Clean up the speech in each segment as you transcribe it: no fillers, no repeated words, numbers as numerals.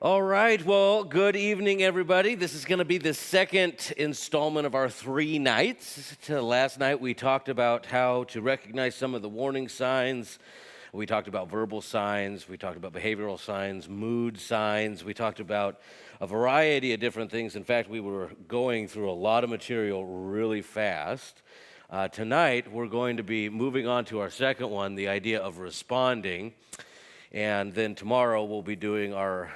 All right, well, good evening, everybody. This is going to be the second installment of our 3 nights. Last night, we talked about how to recognize some of the warning signs. We talked about verbal signs. We talked about behavioral signs, mood signs. We talked about a variety of different things. In fact, we were going through a lot of material really fast. Tonight, we're going to be moving on to our second one, the idea of responding. And then tomorrow we'll be doing our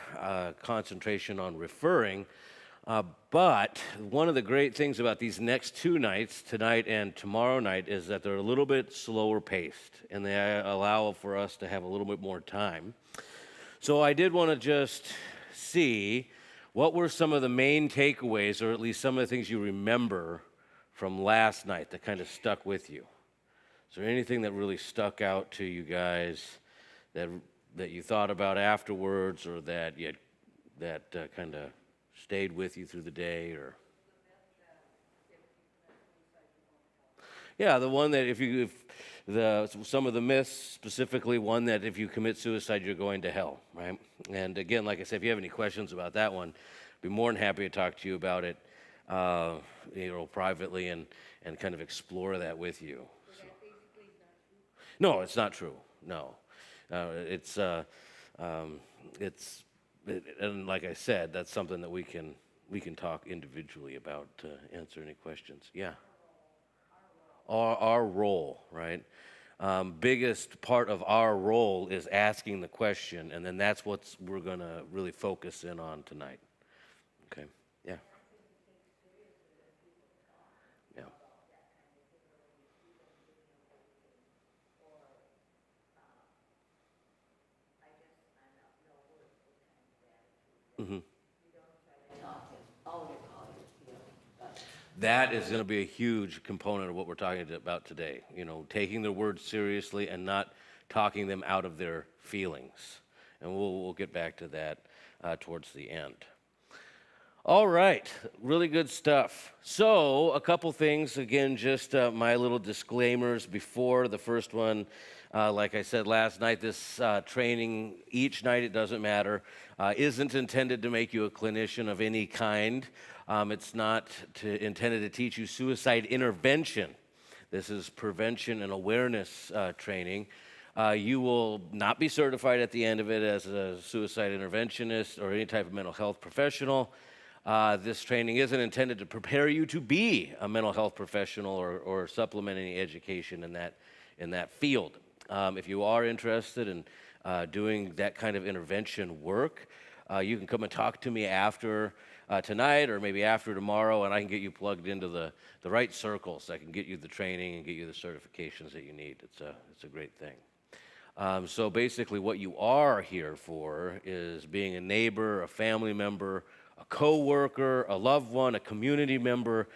concentration on referring. But one of the great things about these next 2 nights, tonight and tomorrow night, is that they're a little bit slower paced and they allow for us to have a little bit more time. So I did want to just see what were some of the main takeaways, or at least some of the things you remember from last night that kind of stuck with you. Is there anything that really stuck out to you guys that you thought about afterwards, or that kind of stayed with you through the day? Or yeah, the one that some of the myths, specifically one that if you commit suicide you're going to hell, right? And again, like I said, if you have any questions about that one, I'd be more than happy to talk to you about it privately and kind of explore that with you. So. No, it's not true. No. And like I said, that's something that we can talk individually about to answer any questions. Yeah. Our role, right? Biggest part of our role is asking the question, and then that's what we're going to really focus in on tonight. Okay. Yeah. Yeah. Mm-hmm. That is going to be a huge component of what we're talking about today. Taking their words seriously and not talking them out of their feelings. And we'll get back to that towards the end. All right, really good stuff. So a couple things, again, just my little disclaimers before the first one. Like I said last night, this training, each night, it doesn't matter, isn't intended to make you a clinician of any kind. It's not intended to teach you suicide intervention. This is prevention and awareness training. You will not be certified at the end of it as a suicide interventionist or any type of mental health professional. This training isn't intended to prepare you to be a mental health professional or supplement any education in that field. If you are interested in doing that kind of intervention work, you can come and talk to me after tonight or maybe after tomorrow, and I can get you plugged into the right circles. I can get you the training and get you the certifications that you need. It's a great thing. So basically what you are here for is being a neighbor, a family member, a coworker, a loved one, a community member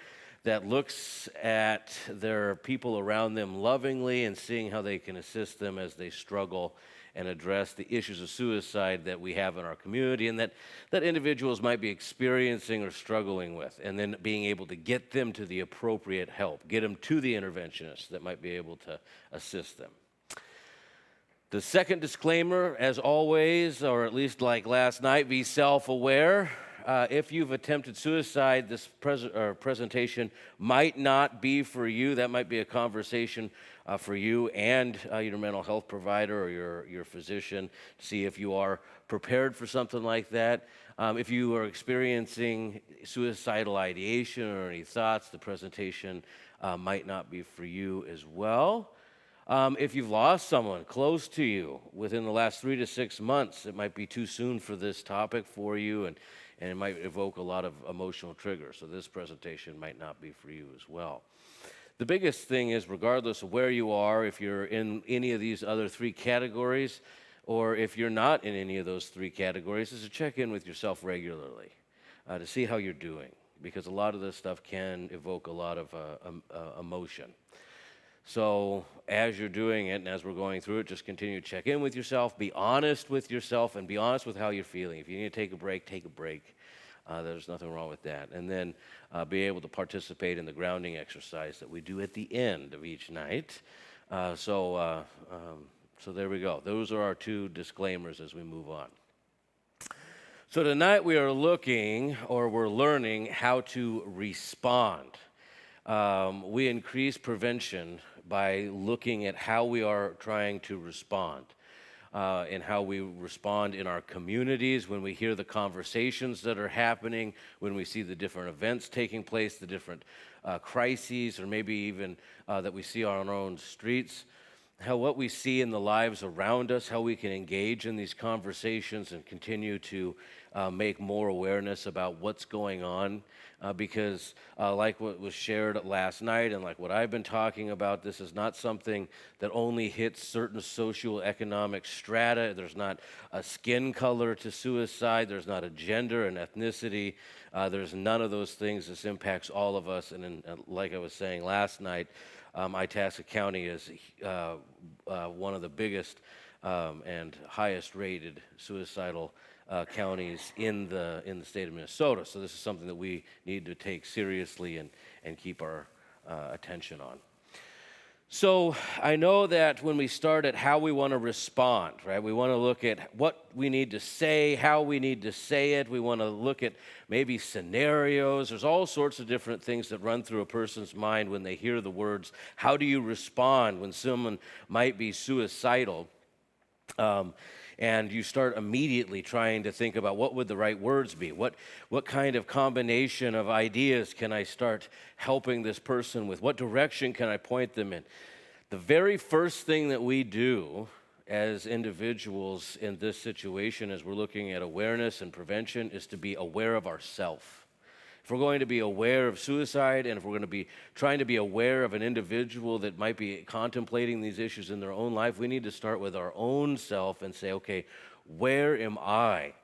that looks at their people around them lovingly and seeing how they can assist them as they struggle and address the issues of suicide that we have in our community and that individuals might be experiencing or struggling with, and then being able to get them to the appropriate help, get them to the interventionist that might be able to assist them. The second disclaimer, as always, or at least like last night, be self-aware. If you've attempted suicide, this presentation might not be for you. That might be a conversation for you and your mental health provider or your physician to see if you are prepared for something like that. If you are experiencing suicidal ideation or any thoughts, the presentation might not be for you as well. If you've lost someone close to you within the last 3 to 6 months, it might be too soon for this topic for you, and it might evoke a lot of emotional triggers. So this presentation might not be for you as well. The biggest thing is, regardless of where you are, if you're in any of these other 3 categories, or if you're not in any of those 3 categories, is to check in with yourself regularly to see how you're doing, because a lot of this stuff can evoke a lot of emotion. So as you're doing it and as we're going through it, just continue to check in with yourself, be honest with yourself, and be honest with how you're feeling. If you need to take a break, take a break. There's nothing wrong with that. And then be able to participate in the grounding exercise that we do at the end of each night. So there we go. Those are our 2 disclaimers as we move on. So tonight we are looking, or we're learning, how to respond. We increase prevention by looking at how we are trying to respond, and how we respond in our communities when we hear the conversations that are happening, when we see the different events taking place, the different crises, or maybe even that we see on our own streets. How what we see in the lives around us, how we can engage in these conversations and continue to make more awareness about what's going on. Because like what was shared last night and like what I've been talking about, this is not something that only hits certain socioeconomic strata. There's not a skin color to suicide. There's not a gender and ethnicity. There's none of those things. This impacts all of us. And like I was saying last night, Itasca County is one of the biggest and highest rated suicidal counties in the state of Minnesota. So this is something that we need to take seriously and keep our attention on. So I know that when we start at how we want to respond, right? We want to look at what we need to say, how we need to say it. We want to look at maybe scenarios. There's all sorts of different things that run through a person's mind when they hear the words, how do you respond when someone might be suicidal? And you start immediately trying to think about what would the right words be? What kind of combination of ideas can I start helping this person with? What direction can I point them in? The very first thing that we do as individuals in this situation as we're looking at awareness and prevention is to be aware of ourselves. If we're going to be aware of suicide, and if we're going to be trying to be aware of an individual that might be contemplating these issues in their own life, we need to start with our own self and say, okay, where am I?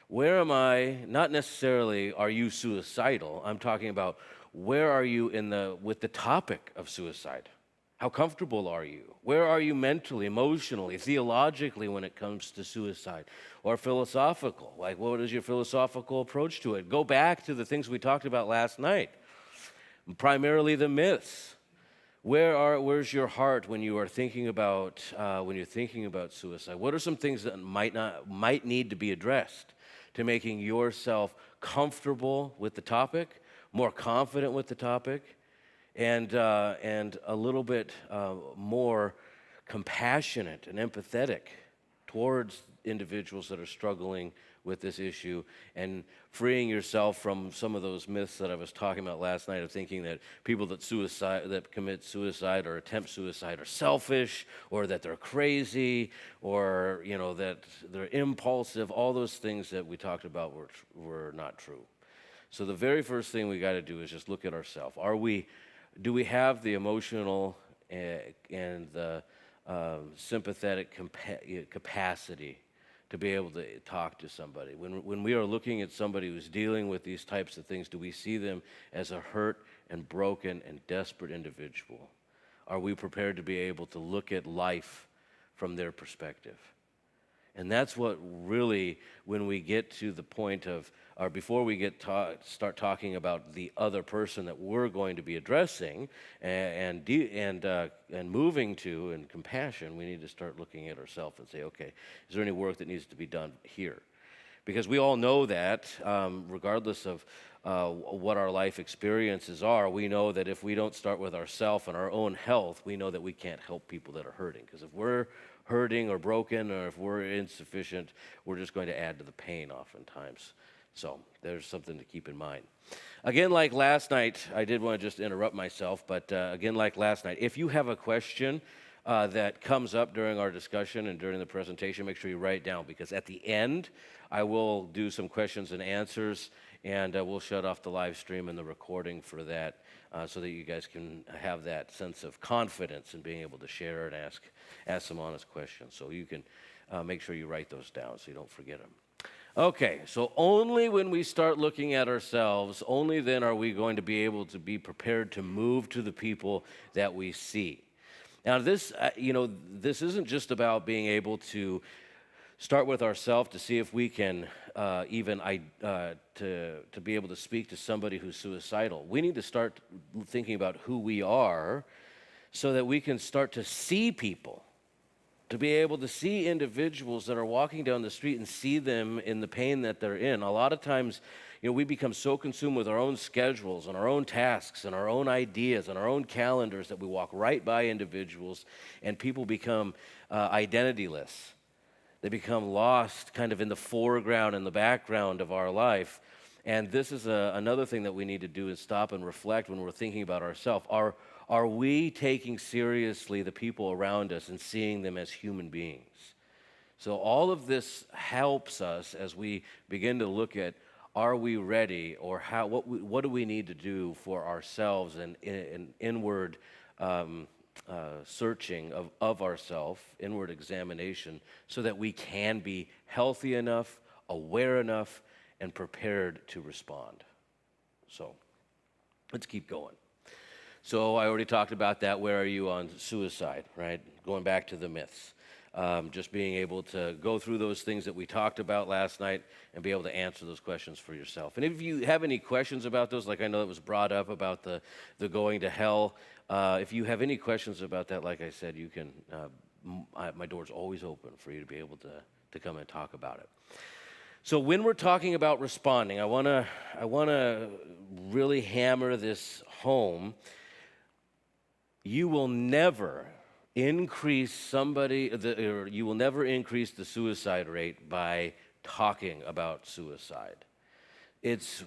Where am I? Not necessarily, are you suicidal? I'm talking about where are you with the topic of suicide? How comfortable are you? Where are you mentally, emotionally, theologically when it comes to suicide? Or philosophical, like what is your philosophical approach to it? Go back to the things we talked about last night, primarily the myths. Where's your heart when you are thinking about suicide? What are some things that might need to be addressed to making yourself comfortable with the topic, more confident with the topic? And a little bit more compassionate and empathetic towards individuals that are struggling with this issue, and freeing yourself from some of those myths that I was talking about last night of thinking that people that commit suicide or attempt suicide are selfish, or that they're crazy, or that they're impulsive. All those things that we talked about were not true. So the very first thing we got to do is just look at ourselves. Do we have the emotional and the sympathetic capacity to be able to talk to somebody? When we are looking at somebody who's dealing with these types of things, do we see them as a hurt and broken and desperate individual? Are we prepared to be able to look at life from their perspective? And that's what really, when we get to the point of, or before we start talking about the other person that we're going to be addressing and moving to in compassion, we need to start looking at ourselves and say, okay, is there any work that needs to be done here? Because we all know that, regardless of what our life experiences are, we know that if we don't start with ourselves and our own health, we know that we can't help people that are hurting. Because if we're hurting or broken, or if we're insufficient, we're just going to add to the pain oftentimes. So there's something to keep in mind. Again, like last night, I did want to just interrupt myself, but again, like last night, if you have a question that comes up during our discussion and during the presentation, make sure you write it down, because at the end, I will do some questions and answers, and we'll shut off the live stream and the recording for that, so that you guys can have that sense of confidence in being able to share and ask some honest questions. So you can make sure you write those down so you don't forget them. Okay, so only when we start looking at ourselves, only then are we going to be able to be prepared to move to the people that we see. Now, this isn't just about being able to start with ourselves to see if we can to be able to speak to somebody who's suicidal. We need to start thinking about who we are so that we can start to see people to be able to see individuals that are walking down the street and see them in the pain that they're in. A lot of times, we become so consumed with our own schedules and our own tasks and our own ideas and our own calendars that we walk right by individuals, and people become identityless. They become lost kind of in the foreground and the background of our life. And this is another thing that we need to do, is stop and reflect when we're thinking about ourselves. Are we taking seriously the people around us and seeing them as human beings? So all of this helps us as we begin to look at, are we ready, or what do we need to do for ourselves, and inward searching of ourselves, inward examination, so that we can be healthy enough, aware enough, and prepared to respond. So let's keep going. So I already talked about that. Where are you on suicide, right? Going back to the myths. Just being able to go through those things that we talked about last night and be able to answer those questions for yourself. And if you have any questions about those, like I know it was brought up about the going to hell, if you have any questions about that, like I said, you can, my door's always open for you to be able to come and talk about it. So when we're talking about responding, I want to really hammer this home. You will never increase you will never increase the suicide rate by talking about suicide. It's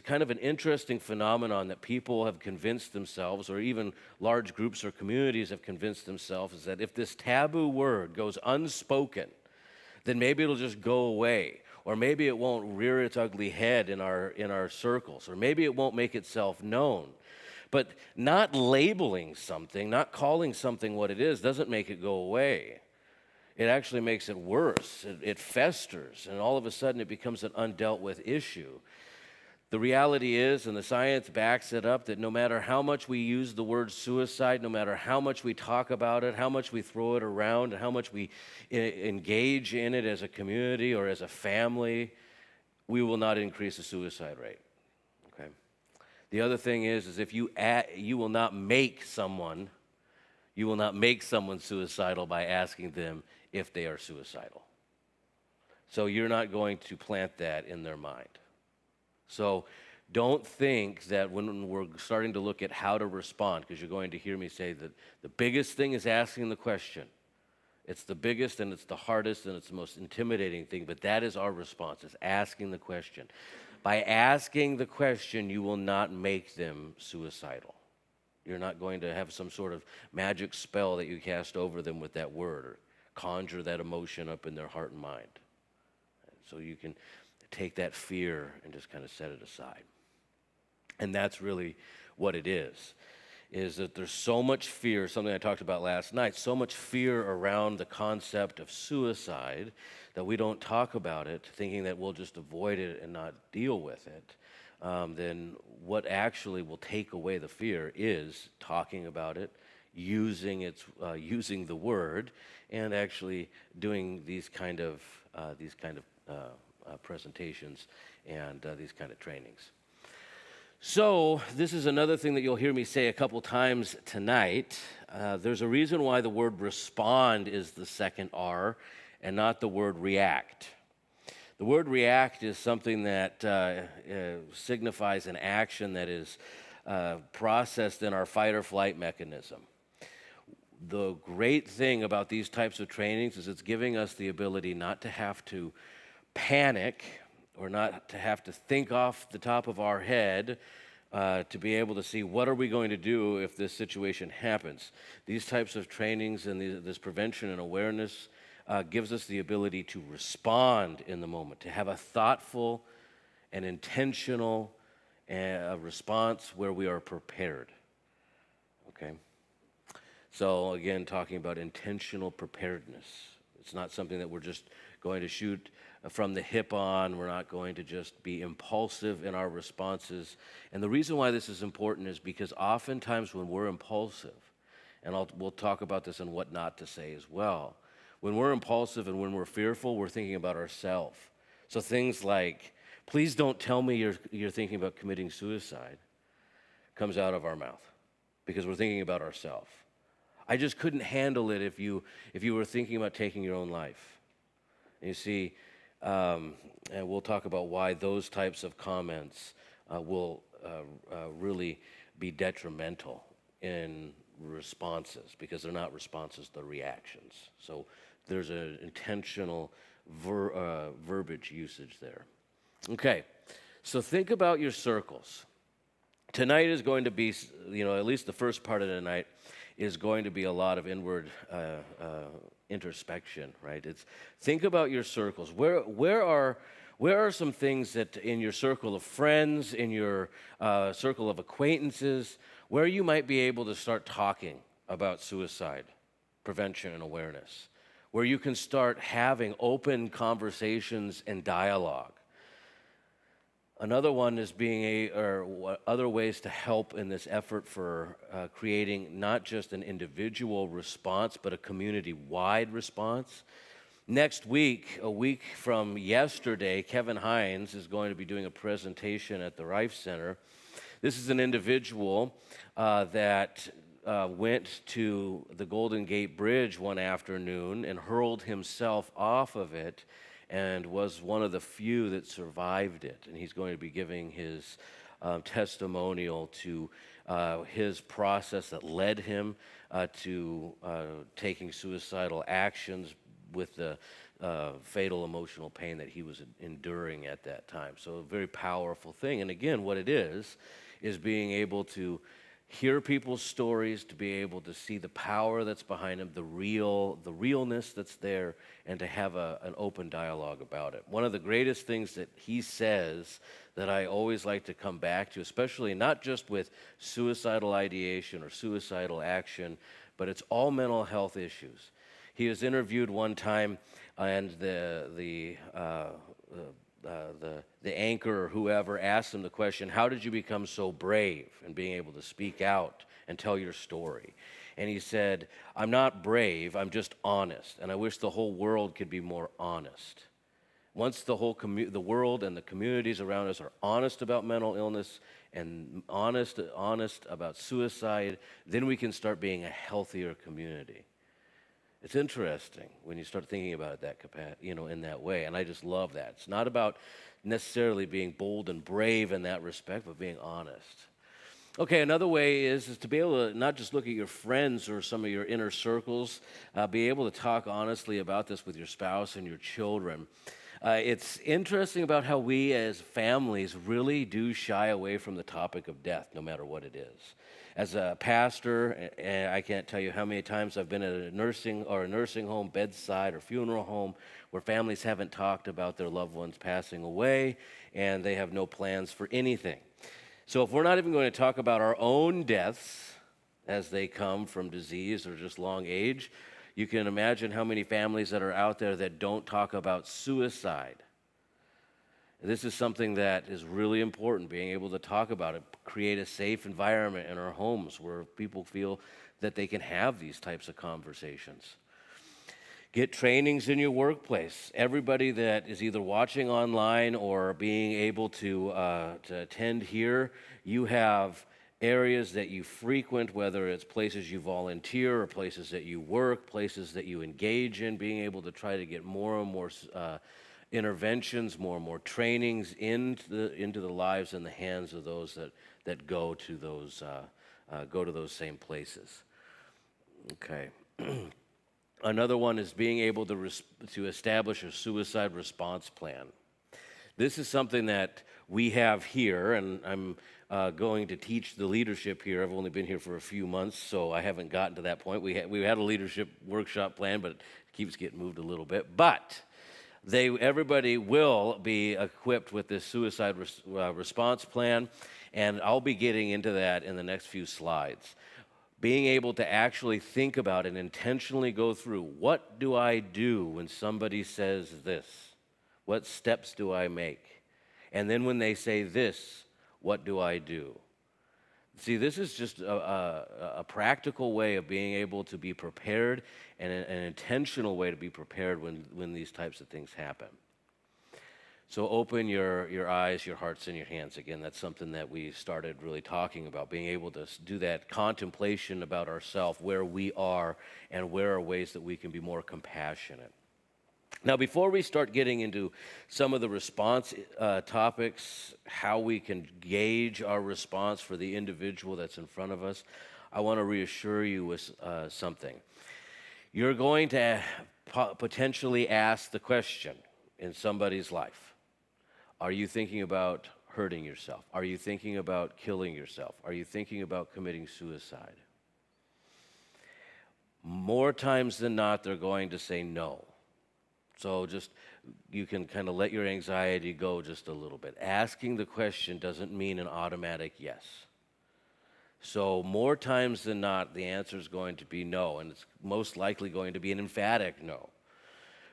kind of an interesting phenomenon that people have convinced themselves, or even large groups or communities have convinced themselves, is that if this taboo word goes unspoken, then maybe it'll just go away, or maybe it won't rear its ugly head in our circles, or maybe it won't make itself known. But not labeling something, not calling something what it is, doesn't make it go away. It actually makes it worse. It festers, and all of a sudden it becomes an undealt with issue. The reality is, and the science backs it up, that no matter how much we use the word suicide, no matter how much we talk about it, how much we throw it around, and how much we engage in it as a community or as a family, we will not increase the suicide rate. Okay. The other thing is if you will not make someone suicidal by asking them if they are suicidal. So you're not going to plant that in their mind. So don't think that when we're starting to look at how to respond, because you're going to hear me say that the biggest thing is asking the question. It's the biggest, and it's the hardest, and it's the most intimidating thing, but that is our response, is asking the question. By asking the question, you will not make them suicidal. You're not going to have some sort of magic spell that you cast over them with that word, or conjure that emotion up in their heart and mind. So you can take that fear and just kind of set it aside. And that's really what it is that there's so much fear, something I talked about last night, so much fear around the concept of suicide that we don't talk about it, thinking that we'll just avoid it and not deal with it. Then what actually will take away the fear is talking about it, using the word, and actually doing these kind of presentations and these kind of trainings. So this is another thing that you'll hear me say a couple times tonight. There's a reason why the word respond is the second R and not the word react. The word react is something that signifies an action that is processed in our fight or flight mechanism. The great thing about these types of trainings is it's giving us the ability not to have to panic, or not to have to think off the top of our head to be able to see what are we going to do if this situation happens. These types of trainings and this prevention and awareness gives us the ability to respond in the moment, to have a thoughtful and intentional response where we are prepared. Okay? So again, talking about intentional preparedness. It's not something that we're just going to shoot from the hip on. We're not going to just be impulsive in our responses. And the reason why this is important is because oftentimes when we're impulsive, and we'll talk about this and what not to say as well, when we're impulsive and when we're fearful, we're thinking about ourselves. So things like, please don't tell me you're thinking about committing suicide, comes out of our mouth because we're thinking about ourselves. I just couldn't handle it if you were thinking about taking your own life. And you see, and we'll talk about why those types of comments will really be detrimental in responses, because they're not responses, they're reactions. So there's an intentional verbiage usage there. Okay, so think about your circles. Tonight is going to be, at least the first part of the night is going to be a lot of inward introspection, right? Think about your circles. Where are some things that in your circle of friends, in your circle of acquaintances, where you might be able to start talking about suicide prevention and awareness, where you can start having open conversations and dialogue? Another one is other ways to help in this effort for creating not just an individual response, but a community-wide response. Next week, a week from yesterday, Kevin Hines is going to be doing a presentation at the Rife Center. This is an individual that went to the Golden Gate Bridge one afternoon and hurled himself off of it, and was one of the few that survived it. And he's going to be giving his testimonial to his process that led him to taking suicidal actions with the fatal emotional pain that he was enduring at that time. So a very powerful thing. And again, what it is being able to hear people's stories, to be able to see the power that's behind them, the realness that's there, and to have an open dialogue about it. One of the greatest things that he says that I always like to come back to, especially not just with suicidal ideation or suicidal action, but it's all mental health issues. He was interviewed one time, and the anchor or whoever asked him the question, how did you become so brave in being able to speak out and tell your story? And he said, I'm not brave, I'm just honest, and I wish the whole world could be more honest. Once the world and the communities around us are honest about mental illness and honest about suicide, then we can start being a healthier community. It's interesting when you start thinking about it in that way, and I just love that. It's not about necessarily being bold and brave in that respect, but being honest. Okay, another way is to be able to not just look at your friends or some of your inner circles, be able to talk honestly about this with your spouse and your children. It's interesting about how we as families really do shy away from the topic of death, no matter what it is. As a pastor, I can't tell you how many times I've been at a nursing home, bedside, or funeral home where families haven't talked about their loved ones passing away, and they have no plans for anything. So if we're not even going to talk about our own deaths as they come from disease or just long age, you can imagine how many families that are out there that don't talk about suicide. This is something that is really important, being able to talk about it, create a safe environment in our homes where people feel that they can have these types of conversations. Get trainings in your workplace. Everybody that is either watching online or being able to attend here, you have areas that you frequent, whether it's places you volunteer or places that you work, places that you engage in, being able to try to get more and more interventions, more and more trainings into the lives and the hands of those that go to those same places. Okay. Another one is being able to establish a suicide response plan. This is something that we have here, and I'm going to teach the leadership here. I've only been here for a few months, so I haven't gotten to that point. We had a leadership workshop plan, but it keeps getting moved a little bit. But everybody will be equipped with this suicide response plan, and I'll be getting into that in the next few slides. Being able to actually think about and intentionally go through, what do I do when somebody says this? What steps do I make? And then when they say this, what do I do? See, this is just a practical way of being able to be prepared, and an intentional way to be prepared when these types of things happen. So open your eyes, your hearts, and your hands. Again, that's something that we started really talking about, being able to do that contemplation about ourselves, where we are, and where are ways that we can be more compassionate. Now, before we start getting into some of the response topics, how we can gauge our response for the individual that's in front of us, I want to reassure you with something. You're going to potentially ask the question in somebody's life. Are you thinking about hurting yourself? Are you thinking about killing yourself? Are you thinking about committing suicide? More times than not, they're going to say no. So just, you can kind of let your anxiety go just a little bit. Asking the question doesn't mean an automatic yes. So more times than not, the answer is going to be no, and it's most likely going to be an emphatic no.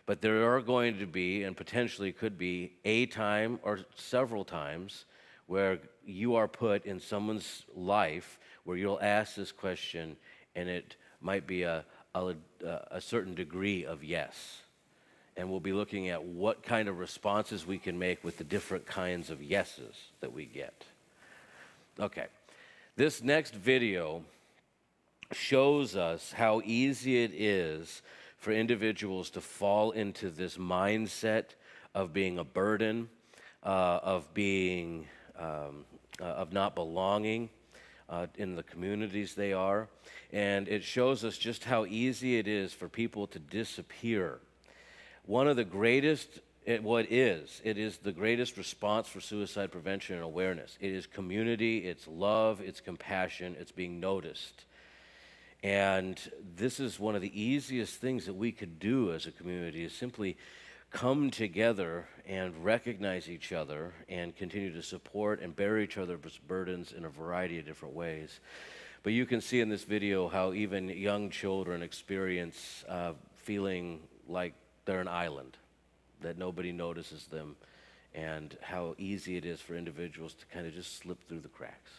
But there are going to be, and potentially could be, a time or several times where you are put in someone's life where you'll ask this question, and it might be a certain degree of yes. And we'll be looking at what kind of responses we can make with the different kinds of yeses that we get. Okay, this next video shows us how easy it is for individuals to fall into this mindset of being a burden, of not belonging in the communities they are. And it shows us just how easy it is for people to disappear. One of the greatest, it is the greatest response for suicide prevention and awareness. It is community, it's love, it's compassion, it's being noticed. And this is one of the easiest things that we could do as a community, is simply come together and recognize each other and continue to support and bear each other's burdens in a variety of different ways. But you can see in this video how even young children experience feeling like they're an island, that nobody notices them, and how easy it is for individuals to kind of just slip through the cracks.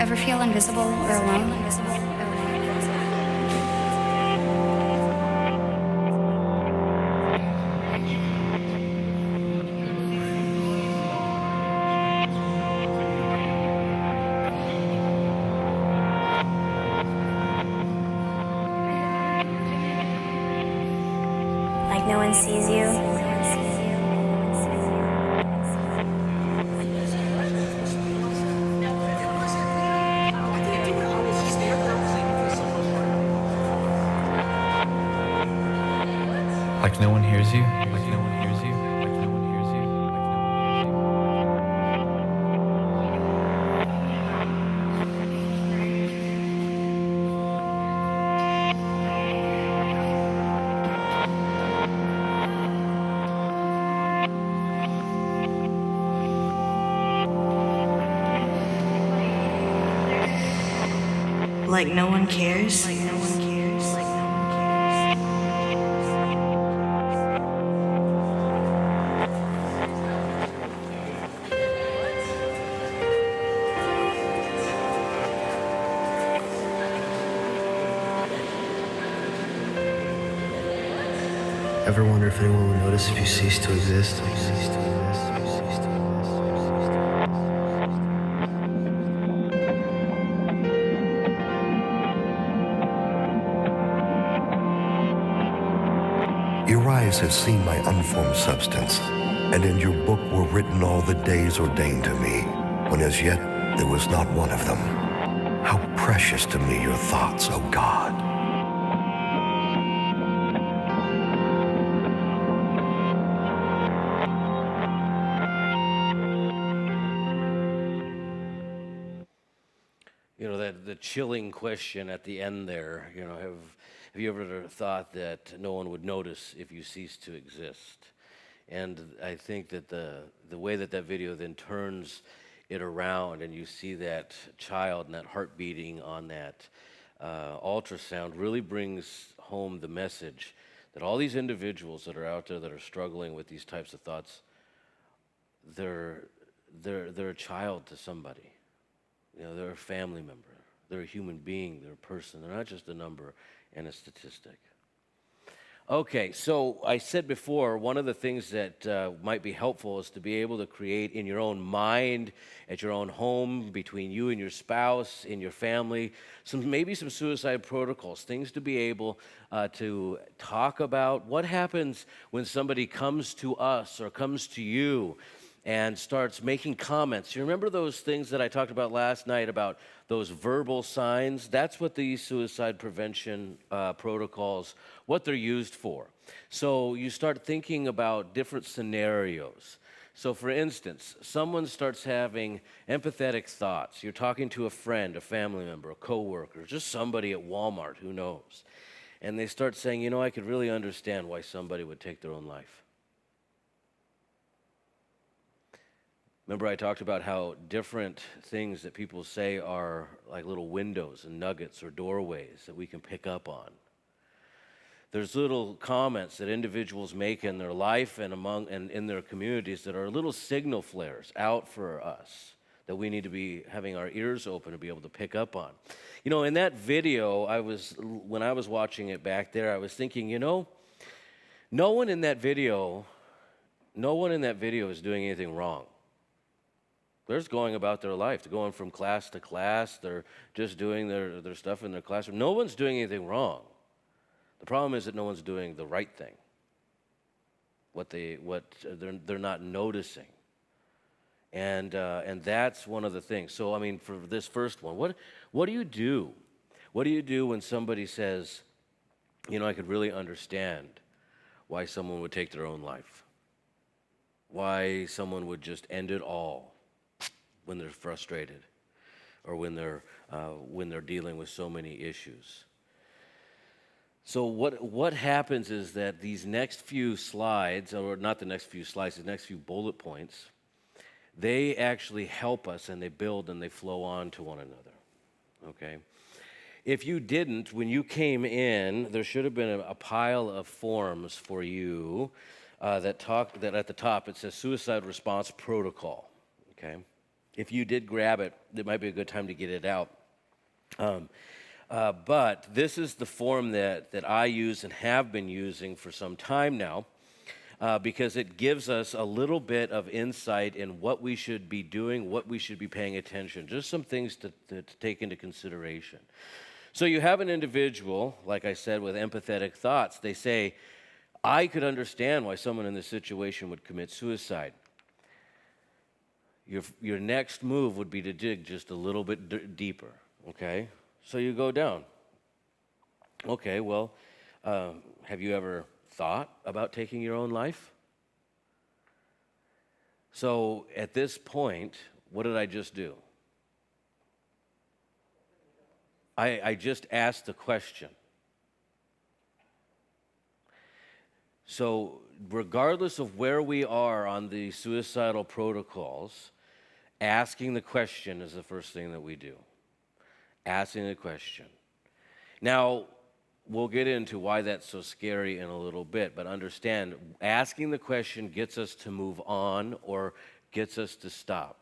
Ever feel invisible or alone? Like no one sees you? Like no one hears you? Like no one hears you? Like no one hears you? Like no Like no one cares? Like no one cares? Like no one cares? Ever wonder if anyone would notice if you cease to exist? Your eyes have seen my unformed substance, and in your book were written all the days ordained to me, when as yet there was not one of them. How precious to me your thoughts, O God. You know, that the chilling question at the end there, you know, have you ever thought that no one would notice if you cease to exist? And I think that the way that video then turns it around, and you see that child and that heart beating on that ultrasound really brings home the message that all these individuals that are out there that are struggling with these types of thoughts, they're a child to somebody. You know, they're a family member. They're a human being. They're a person. They're not just a number and a statistic. Okay, so I said before, one of the things that might be helpful is to be able to create in your own mind, at your own home, between you and your spouse, in your family, maybe some suicide protocols, things to be able to talk about. What happens when somebody comes to us or comes to you and starts making comments? You remember those things that I talked about last night about those verbal signs? That's what these suicide prevention protocols, what they're used for. So you start thinking about different scenarios. So for instance, someone starts having empathetic thoughts. You're talking to a friend, a family member, a coworker, just somebody at Walmart, who knows. And they start saying, you know, I could really understand why somebody would take their own life. Remember I talked about how different things that people say are like little windows and nuggets or doorways that we can pick up on. There's little comments that individuals make in their life and in their communities that are little signal flares out for us that we need to be having our ears open to be able to pick up on. You know, in that video, when I was watching it back there, I was thinking, you know, no one in that video is doing anything wrong. They're just going about their life. They're going from class to class. They're just doing their stuff in their classroom. No one's doing anything wrong. The problem is that no one's doing the right thing. They're not noticing. And that's one of the things. So, I mean, for this first one, what do you do? What do you do when somebody says, you know, I could really understand why someone would take their own life? Why someone would just end it all when they're frustrated or when they're dealing with so many issues. So what happens is that these next few slides, or not the next few slides, the next few bullet points, they actually help us and they build and they flow on to one another, okay? If you didn't, when you came in, there should have been a pile of forms for you that at the top it says Suicide Response Protocol, okay? If you did grab it, it might be a good time to get it out. But this is the form that I use and have been using for some time now because it gives us a little bit of insight in what we should be doing, what we should be paying attention, just some things to take into consideration. So you have an individual, like I said, with empathetic thoughts. They say, I could understand why someone in this situation would commit suicide. Your next move would be to dig just a little bit deeper, okay? So you go down. Okay, well, have you ever thought about taking your own life? So at this point, what did I just do? I just asked the question. So regardless of where we are on the suicidal protocols, asking the question is the first thing that we do. Asking the question. Now, we'll get into why that's so scary in a little bit, but understand, asking the question gets us to move on or gets us to stop.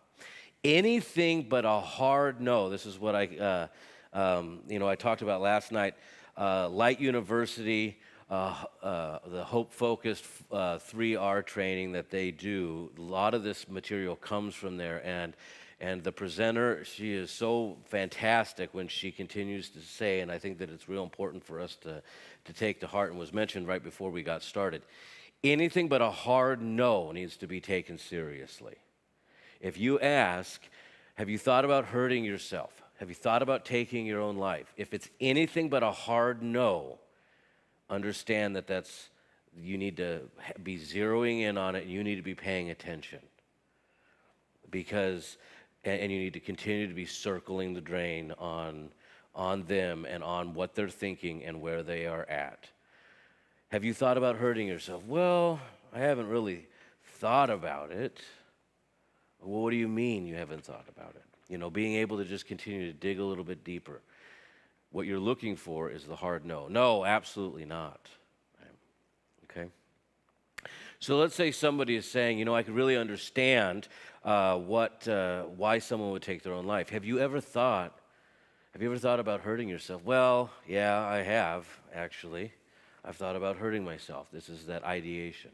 Anything but a hard no. This is what I talked about last night. Light University, the Hope-focused 3R training that they do, a lot of this material comes from there, and the presenter, she is so fantastic when she continues to say, and I think that it's real important for us to take to heart, and was mentioned right before we got started, anything but a hard no needs to be taken seriously. If you ask, have you thought about hurting yourself? Have you thought about taking your own life? If it's anything but a hard no, understand that you need to be zeroing in on it, and you need to be paying attention. And you need to continue to be circling the drain on them and on what they're thinking and where they are at. Have you thought about hurting yourself? Well, I haven't really thought about it. Well, what do you mean you haven't thought about it? You know, being able to just continue to dig a little bit deeper. What you're looking for is the hard no. No, absolutely not. Okay? So let's say somebody is saying, I could really understand why someone would take their own life. Have you ever thought about hurting yourself? Well, yeah, I have, actually. I've thought about hurting myself. This is that ideation.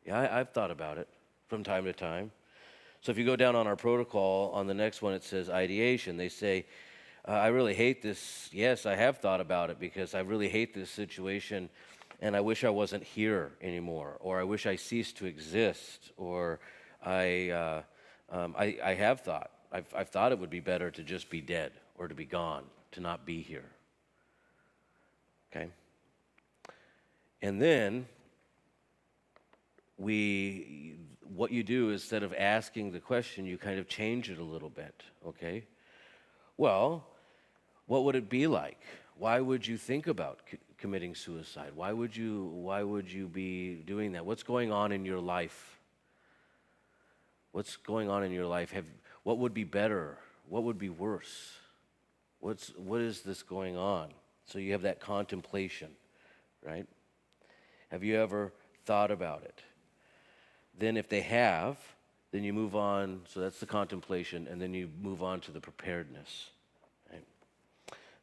Yeah, I've thought about it from time to time. So if you go down on our protocol, on the next one it says ideation. They say, I really hate this. Yes, I have thought about it because I really hate this situation and I wish I wasn't here anymore, or I wish I ceased to exist, or I have thought. I've thought it would be better to just be dead or to be gone, to not be here. Okay? And then what you do, instead of asking the question, you kind of change it a little bit, okay? Well, what would it be like? Why would you think about committing suicide? Why would you be doing that? What's going on in your life? What's going on in your life? What would be better? What would be worse? What is this going on? So you have that contemplation, right? Have you ever thought about it? Then if they have, then you move on. So that's the contemplation, and then you move on to the preparedness. Right?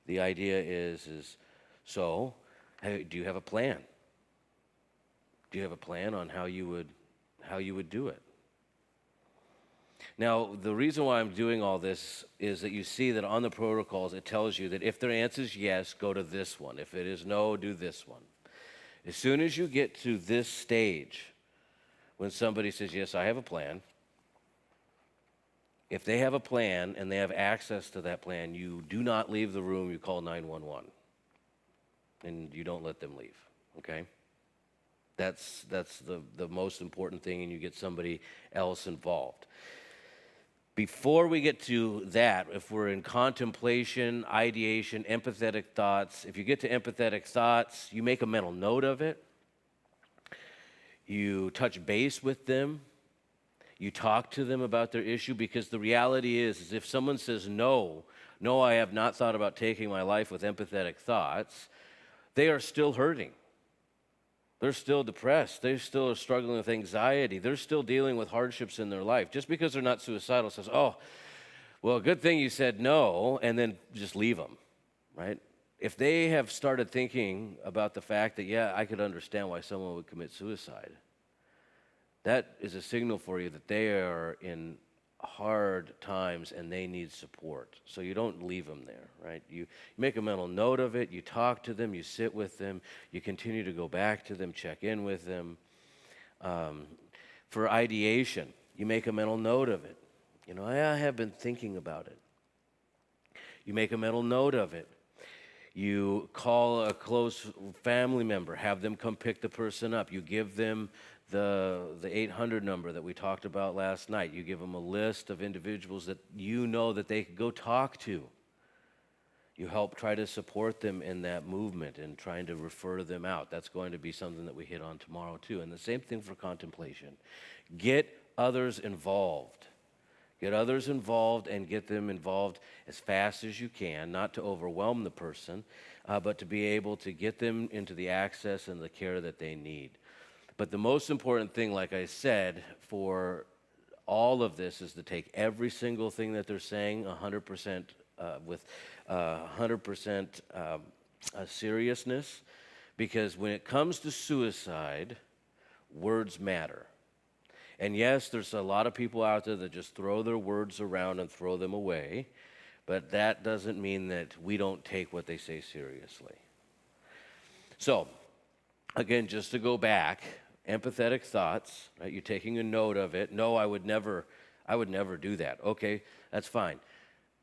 The idea is so, hey, do you have a plan? Do you have a plan on how you would do it? Now, the reason why I'm doing all this is that you see that on the protocols, it tells you that if their answer is yes, go to this one. If it is no, do this one. As soon as you get to this stage, when somebody says, yes, I have a plan, if they have a plan and they have access to that plan, you do not leave the room, you call 911. And you don't let them leave, okay? That's the most important thing, and you get somebody else involved. Before we get to that, if we're in contemplation, ideation, empathetic thoughts, if you get to empathetic thoughts, you make a mental note of it. You touch base with them. You talk to them about their issue, because the reality is if someone says, no, I have not thought about taking my life with empathetic thoughts, they are still hurting. They're still depressed. They still are struggling with anxiety. They're still dealing with hardships in their life. Just because they're not suicidal says, oh, well, good thing you said no, and then just leave them, right? If they have started thinking about the fact that, yeah, I could understand why someone would commit suicide, that is a signal for you that they are in hard times and they need support. So you don't leave them there, right? You make a mental note of it, you talk to them, you sit with them, you continue to go back to them, check in with them. For ideation, you make a mental note of it. I have been thinking about it. You make a mental note of it. You call a close family member, have them come pick the person up. You give them the 800 number that we talked about last night. You give them a list of individuals that you know that they could go talk to. You help try to support them in that movement and trying to refer them out. That's going to be something that we hit on tomorrow too. And the same thing for contemplation. Get others involved. Get others involved and get them involved as fast as you can, not to overwhelm the person, but to be able to get them into the access and the care that they need. But the most important thing, like I said, for all of this is to take every single thing that they're saying 100% with 100% seriousness, because when it comes to suicide, words matter. And yes, there's a lot of people out there that just throw their words around and throw them away, but that doesn't mean that we don't take what they say seriously. So, again, just to go back, empathetic thoughts, right? You're taking a note of it. No, I would never do that. Okay, that's fine.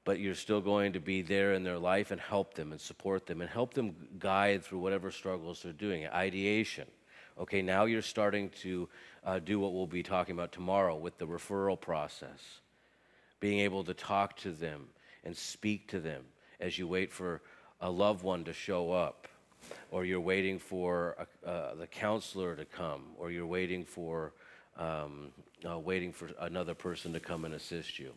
But you're still going to be there in their life and help them and support them and help them guide through whatever struggles they're doing. Ideation. Okay, now you're starting to do what we'll be talking about tomorrow with the referral process. Being able to talk to them and speak to them as you wait for a loved one to show up, or you're waiting for the counselor to come, or you're waiting for another person to come and assist you.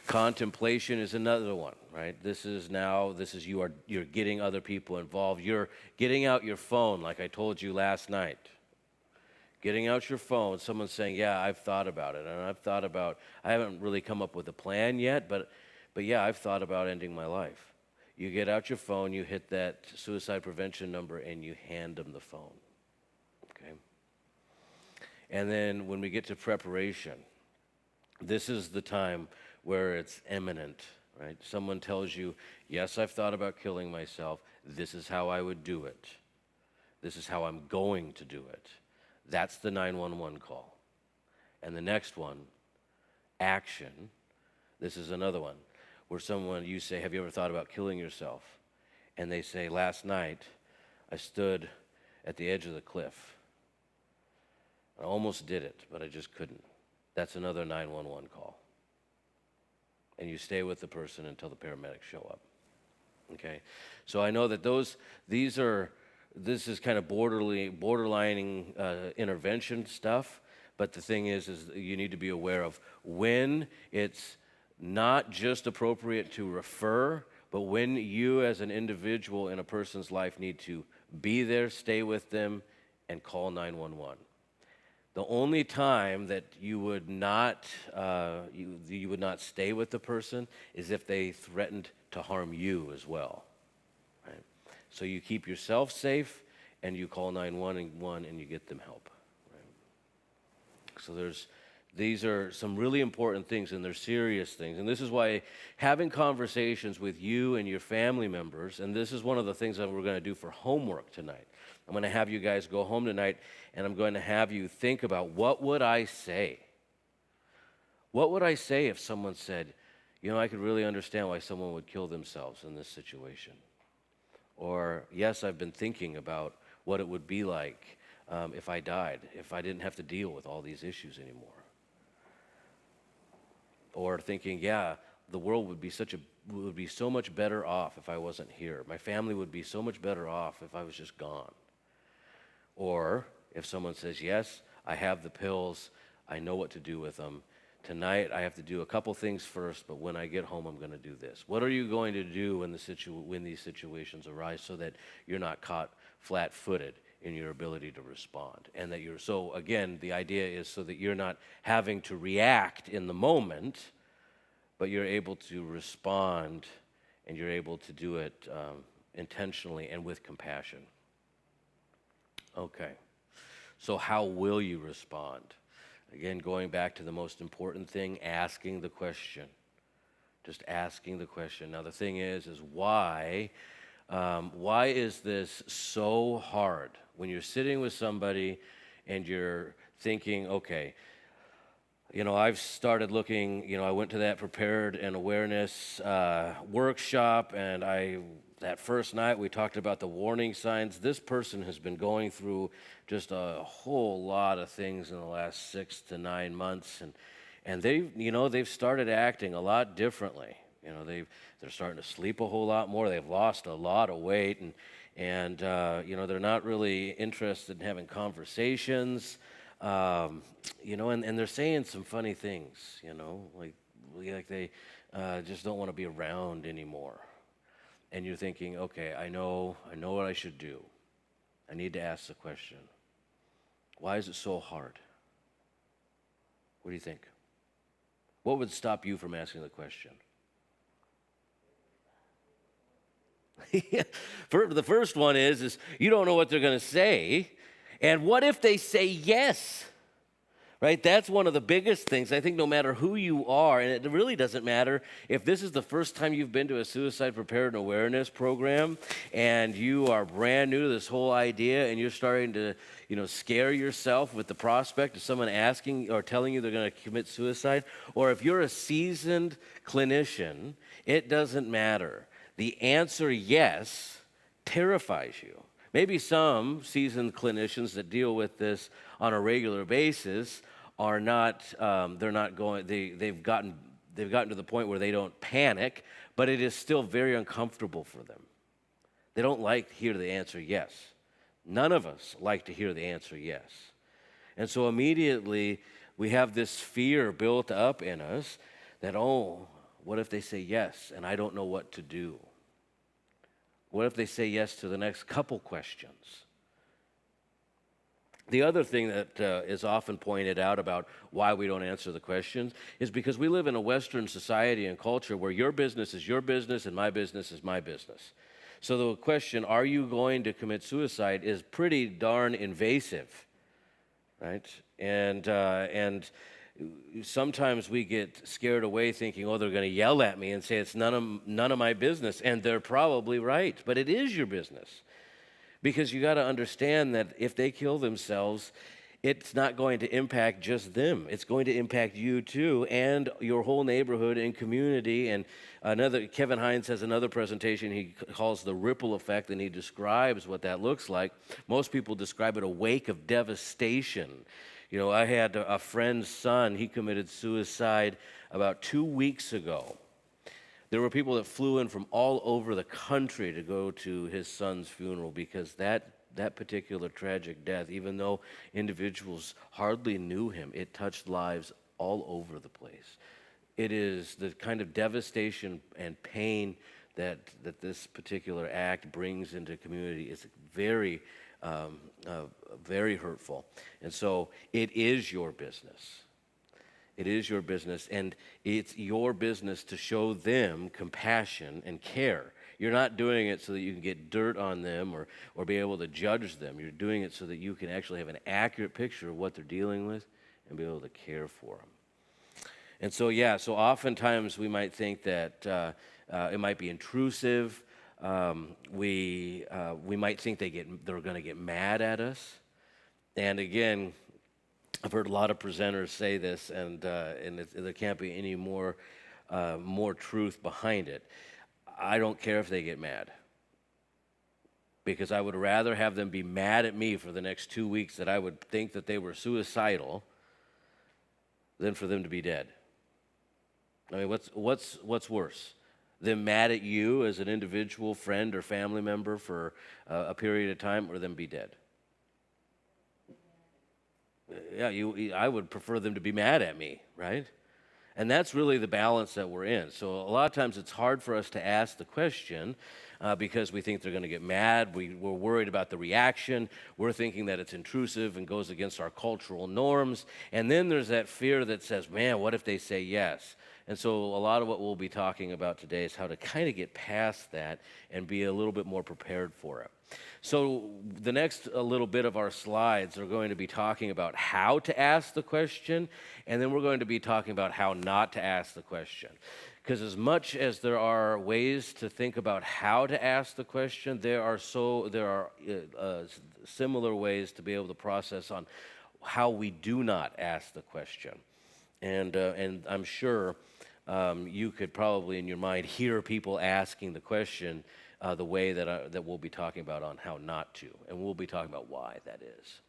Contemplation is another one, right? You're getting other people involved. You're getting out your phone, like I told you last night. Getting out your phone, someone's saying, yeah, I've thought about it. And I haven't really come up with a plan yet, but yeah, I've thought about ending my life. You get out your phone, you hit that suicide prevention number, and you hand them the phone, okay? And then when we get to preparation, this is the time where it's imminent, right? Someone tells you, yes, I've thought about killing myself. This is how I would do it. This is how I'm going to do it. That's the 911 call. And the next one, action. This is another one where you say, have you ever thought about killing yourself? And they say, last night, I stood at the edge of the cliff. I almost did it, but I just couldn't. That's another 911 call. And you stay with the person until the paramedics show up. Okay? So I know that this is kind of borderlining intervention stuff, but the thing is you need to be aware of when it's not just appropriate to refer, but when you as an individual in a person's life need to be there, stay with them, and call 911. The only time that you would not stay with the person is if they threatened to harm you as well. Right? So you keep yourself safe, and you call 911 and you get them help. Right? So these are some really important things, and they're serious things. And this is why having conversations with you and your family members, and this is one of the things that we're going to do for homework tonight. I'm going to have you guys go home tonight, and I'm going to have you think about, what would I say? What would I say if someone said, I could really understand why someone would kill themselves in this situation? Or, yes, I've been thinking about what it would be like if I died, if I didn't have to deal with all these issues anymore. Or thinking, yeah, the world would be so much better off if I wasn't here. My family would be so much better off if I was just gone. Or if someone says, yes, I have the pills, I know what to do with them. Tonight I have to do a couple things first, but when I get home I'm going to do this. What are you going to do when these situations arise so that you're not caught flat-footed in your ability to respond? And that the idea is so that you're not having to react in the moment, but you're able to respond, and you're able to do it intentionally and with compassion. Okay, so how will you respond? Again, going back to the most important thing, asking the question. Just asking the question. Now the thing is why is this so hard? When you're sitting with somebody and you're thinking, okay, I've started looking, I went to that prepared and awareness workshop, and that first night we talked about the warning signs. This person has been going through just a whole lot of things in the last 6 to 9 months, and they've started acting a lot differently. They're starting to sleep a whole lot more. They've lost a lot of weight, and they're not really interested in having conversations. And they're saying some funny things, like they just don't want to be around anymore. And you're thinking, okay, I know what I should do. I need to ask the question. Why is it so hard? What do you think? What would stop you from asking the question? The first one is you don't know what they're going to say. And what if they say yes? Right? That's one of the biggest things. I think no matter who you are, and it really doesn't matter if this is the first time you've been to a suicide prepared and awareness program and you are brand new to this whole idea and you're starting to, scare yourself with the prospect of someone asking or telling you they're going to commit suicide, or if you're a seasoned clinician, it doesn't matter. The answer yes terrifies you. Maybe some seasoned clinicians that deal with this on a regular basis are not. They've gotten to the point where they don't panic, but it is still very uncomfortable for them. They don't like to hear the answer yes. None of us like to hear the answer yes, and so immediately we have this fear built up in us that what What if they say yes and I don't know what to do? What if they say yes to the next couple questions? The other thing that is often pointed out about why we don't answer the questions is because we live in a Western society and culture where your business is your business and my business is my business. So the question, are you going to commit suicide, is pretty darn invasive, right? And sometimes we get scared away thinking, oh, they're going to yell at me and say it's none of my business, and they're probably right, but it is your business. Because you got to understand that if they kill themselves, it's not going to impact just them. It's going to impact you too, and your whole neighborhood and community. And Kevin Hines has another presentation he calls the ripple effect, and he describes what that looks like. Most people describe it a wake of devastation. You know, I had a friend's son, he committed suicide about 2 weeks ago. There were people that flew in from all over the country to go to his son's funeral because that particular tragic death, even though individuals hardly knew him, it touched lives all over the place. It is the kind of devastation and pain that this particular act brings into community is very, very hurtful. And so it is your business. It is your business, and it's your business to show them compassion and care. You're not doing it so that you can get dirt on them or be able to judge them. You're doing it so that you can actually have an accurate picture of what they're dealing with and be able to care for them. And so, so oftentimes we might think that it might be intrusive. We might think they're going to get mad at us. And again, I've heard a lot of presenters say this, and there can't be any more truth behind it. I don't care if they get mad, because I would rather have them be mad at me for the next 2 weeks that I would think that they were suicidal than for them to be dead. I mean, what's worse? Them mad at you as an individual friend or family member for a period of time, or them be dead? I would prefer them to be mad at me, right? And that's really the balance that we're in. So a lot of times it's hard for us to ask the question because we think they're going to get mad. We're worried about the reaction. We're thinking that it's intrusive and goes against our cultural norms. And then there's that fear that says, man, what if they say yes? And so a lot of what we'll be talking about today is how to kind of get past that and be a little bit more prepared for it. So the next little bit of our slides are going to be talking about how to ask the question, and then we're going to be talking about how not to ask the question. Because as much as there are ways to think about how to ask the question, there are similar ways to be able to process on how we do not ask the question. And I'm sure you could probably in your mind hear people asking the question the way that we'll be talking about on how not to, and we'll be talking about why that is.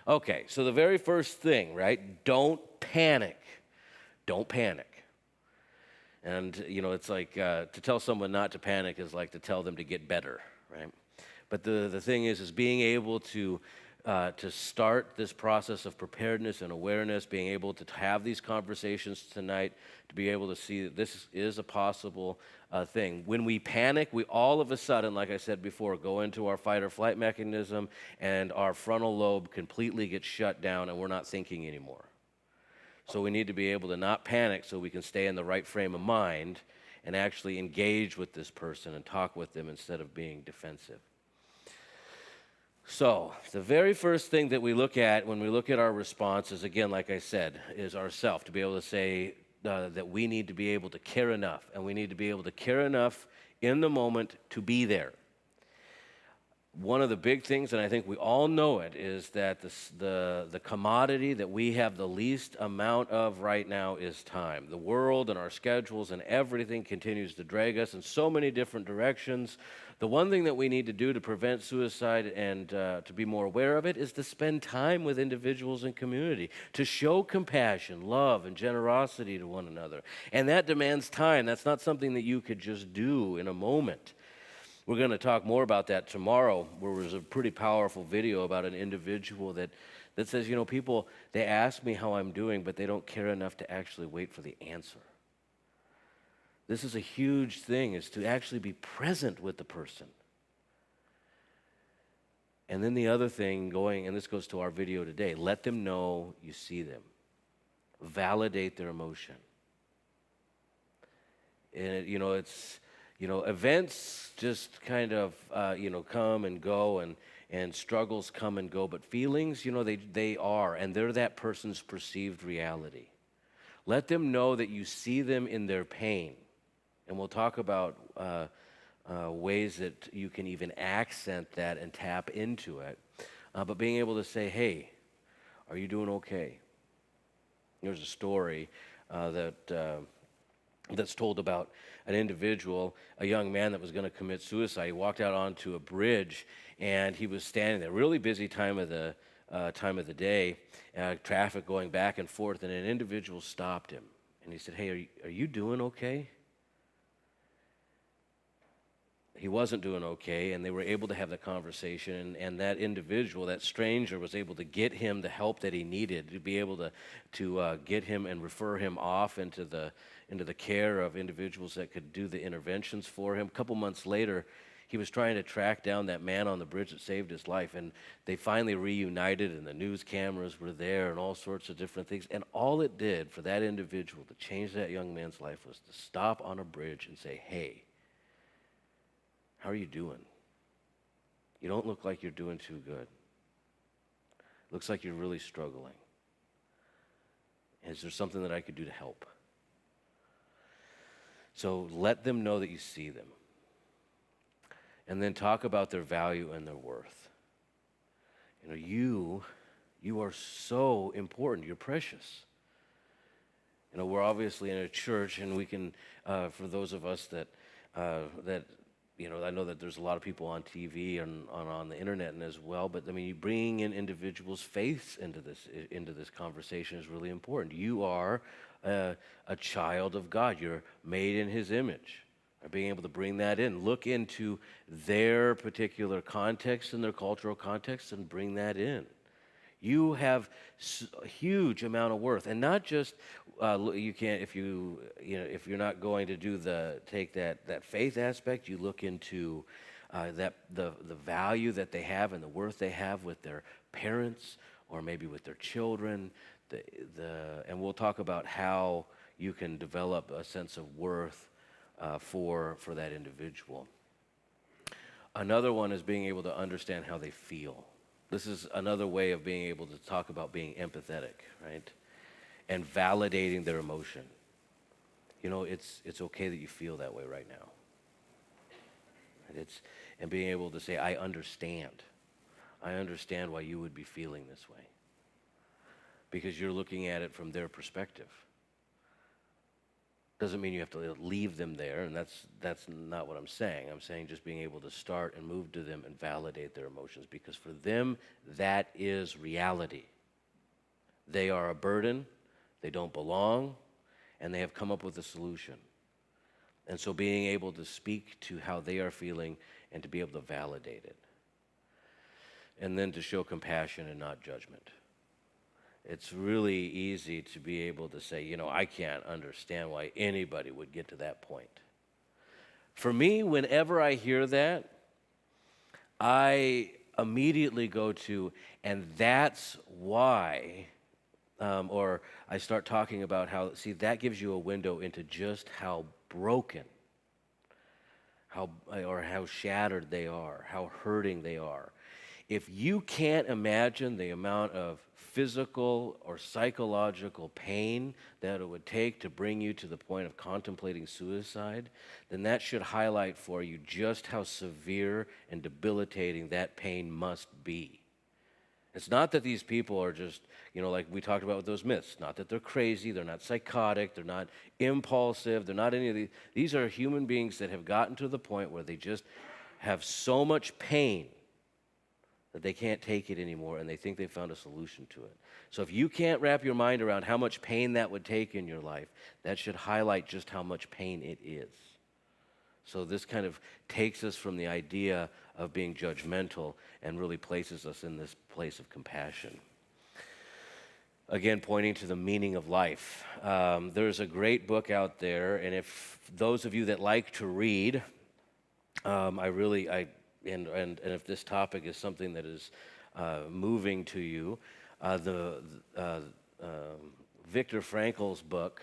Okay, so the very first thing, right? Don't panic. Don't panic. And, you know, it's like to tell someone not to panic is like to tell them to get better, right? But the thing is being able to start this process of preparedness and awareness, being able to have these conversations tonight, to be able to see that this is a possible thing. When we panic, we all of a sudden, like I said before, go into our fight or flight mechanism, and our frontal lobe completely gets shut down, and we're not thinking anymore. So we need to be able to not panic so we can stay in the right frame of mind and actually engage with this person and talk with them instead of being defensive. So the very first thing that we look at when we look at our responses, again, like I said, is ourself, to be able to say that we need to be able to care enough, and we need to be able to care enough in the moment to be there. One of the big things, and I think we all know it, is that the commodity that we have the least amount of right now is time. The world and our schedules and everything continues to drag us in so many different directions. The one thing that we need to do to prevent suicide and to be more aware of it is to spend time with individuals and community, to show compassion, love, and generosity to one another. And that demands time. That's not something that you could just do in a moment. We're going to talk more about that tomorrow, where there's a pretty powerful video about an individual that says, you know, people, they ask me how I'm doing, but they don't care enough to actually wait for the answer. This is a huge thing, is to actually be present with the person. And then the other thing and this goes to our video today, let them know you see them. Validate their emotion. And, events just kind of, come and go, and struggles come and go, but feelings, they are, and they're that person's perceived reality. Let them know that you see them in their pain. And we'll talk about ways that you can even accent that and tap into it. But being able to say, hey, are you doing okay? There's a story that's told about an individual, a young man that was going to commit suicide. He walked out onto a bridge, and he was standing there, really busy time of the day, traffic going back and forth, and an individual stopped him. And he said, hey, are you doing okay? He wasn't doing okay, and they were able to have the conversation, and that individual, that stranger, was able to get him the help that he needed, to be able to get him and refer him off into the care of individuals that could do the interventions for him. A couple months later, he was trying to track down that man on the bridge that saved his life, and they finally reunited, and the news cameras were there and all sorts of different things. And all it did for that individual to change that young man's life was to stop on a bridge and say, hey, how are you doing? You don't look like you're doing too good. Looks like you're really struggling. Is there something that I could do to help? So let them know that you see them. And then talk about their value and their worth. You are so important. You're precious. We're obviously in a church, and we can, for those of us that I know that there's a lot of people on TV and on the internet and as well, but you bringing in individuals' faiths into this conversation is really important. You are a child of God. You're made in His image. Being able to bring that in, look into their particular context and their cultural context, and bring that in. You have a huge amount of worth, and not just you can't if you're not going to take that faith aspect. You look into that the value that they have and the worth they have with their parents or maybe with their children. And we'll talk about how you can develop a sense of worth for that individual. Another one is being able to understand how they feel. This is another way of being able to talk about being empathetic, right? And validating their emotion. It's okay that you feel that way right now. And being able to say, I understand. I understand why you would be feeling this way. Because you're looking at it from their perspective. Doesn't mean you have to leave them there, and that's not what I'm saying. I'm saying just being able to start and move to them and validate their emotions, because for them, that is reality. They are a burden, they don't belong, and they have come up with a solution. And so being able to speak to how they are feeling and to be able to validate it. And then to show compassion and not judgment. It's really easy to be able to say, I can't understand why anybody would get to that point. For me, whenever I hear that, I immediately go to, and that's why, or I start talking about how, that gives you a window into just how broken, how shattered they are, how hurting they are. If you can't imagine the amount of physical or psychological pain that it would take to bring you to the point of contemplating suicide, then that should highlight for you just how severe and debilitating that pain must be. It's not that these people are just, like we talked about with those myths, not that they're crazy, they're not psychotic, they're not impulsive, they're not any of these. These are human beings that have gotten to the point where they just have so much pain that they can't take it anymore, and they think they found a solution to it. So if you can't wrap your mind around how much pain that would take in your life, that should highlight just how much pain it is. So this kind of takes us from the idea of being judgmental and really places us in this place of compassion. again, pointing to the meaning of life. There's a great book out there, and if those of you that like to read, and if this topic is something that is moving to you, the Viktor Frankl's book.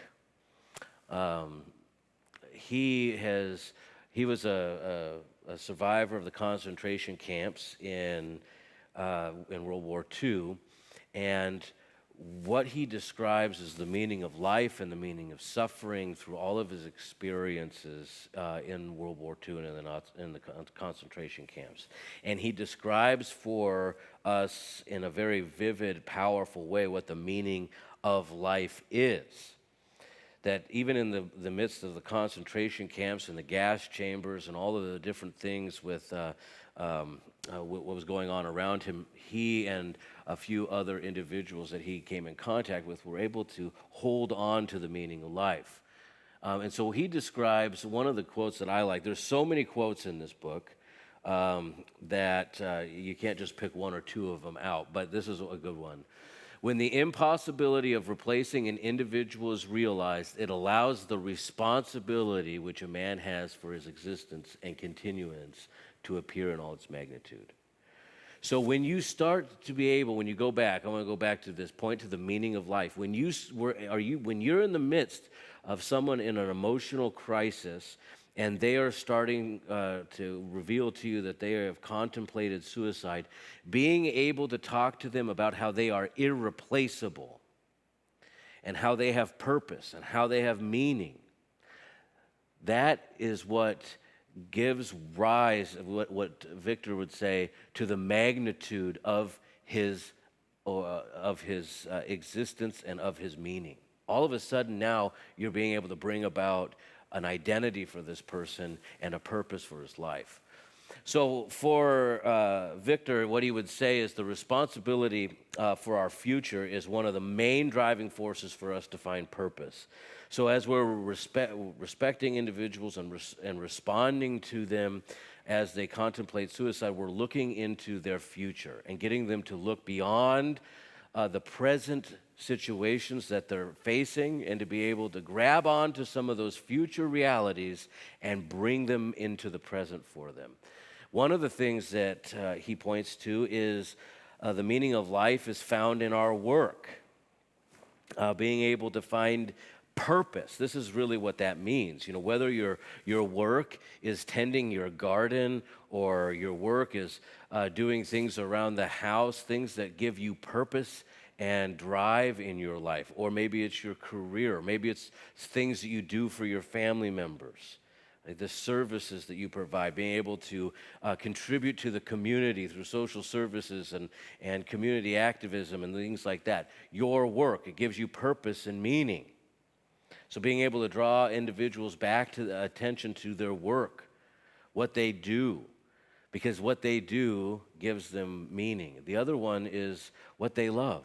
He was a survivor of the concentration camps in World War II, and what he describes as the meaning of life and the meaning of suffering through all of his experiences in World War II and in the concentration camps. And he describes for us in a very vivid, powerful way what the meaning of life is. That even in the midst of the concentration camps and the gas chambers and all of the different things with what was going on around him, he and a few other individuals that he came in contact with were able to hold on to the meaning of life. And so he describes one of the quotes that I like. There's so many quotes in this book that you can't just pick one or two of them out, but this is a good one. When the impossibility of replacing an individual is realized, it allows the responsibility which a man has for his existence and continuance to appear in all its magnitude. So when you start to be able, when you go back, I want to go back to this point, to the meaning of life. When you're in the midst of someone in an emotional crisis, and they are starting to reveal to you that they have contemplated suicide, being able to talk to them about how they are irreplaceable and how they have purpose and how they have meaning, that is what gives rise, what Victor would say, to the magnitude of his existence and of his meaning. All of a sudden now you're being able to bring about an identity for this person and a purpose for his life. So for Victor, what he would say is the responsibility for our future is one of the main driving forces for us to find purpose. So as we're respecting individuals and responding to them as they contemplate suicide, we're looking into their future and getting them to look beyond the present situations that they're facing and to be able to grab onto some of those future realities and bring them into the present for them. One of the things that he points to is the meaning of life is found in our work, being able to find purpose. This is really what that means. You know, whether your work is tending your garden or your work is doing things around the house, things that give you purpose and drive in your life, or maybe it's your career, maybe it's things that you do for your family members, like the services that you provide, being able to contribute to the community through social services and community activism and things like that. Your work, it gives you purpose and meaning. So being able to draw individuals back to the attention to their work, what they do, because what they do gives them meaning. The other one is what they love.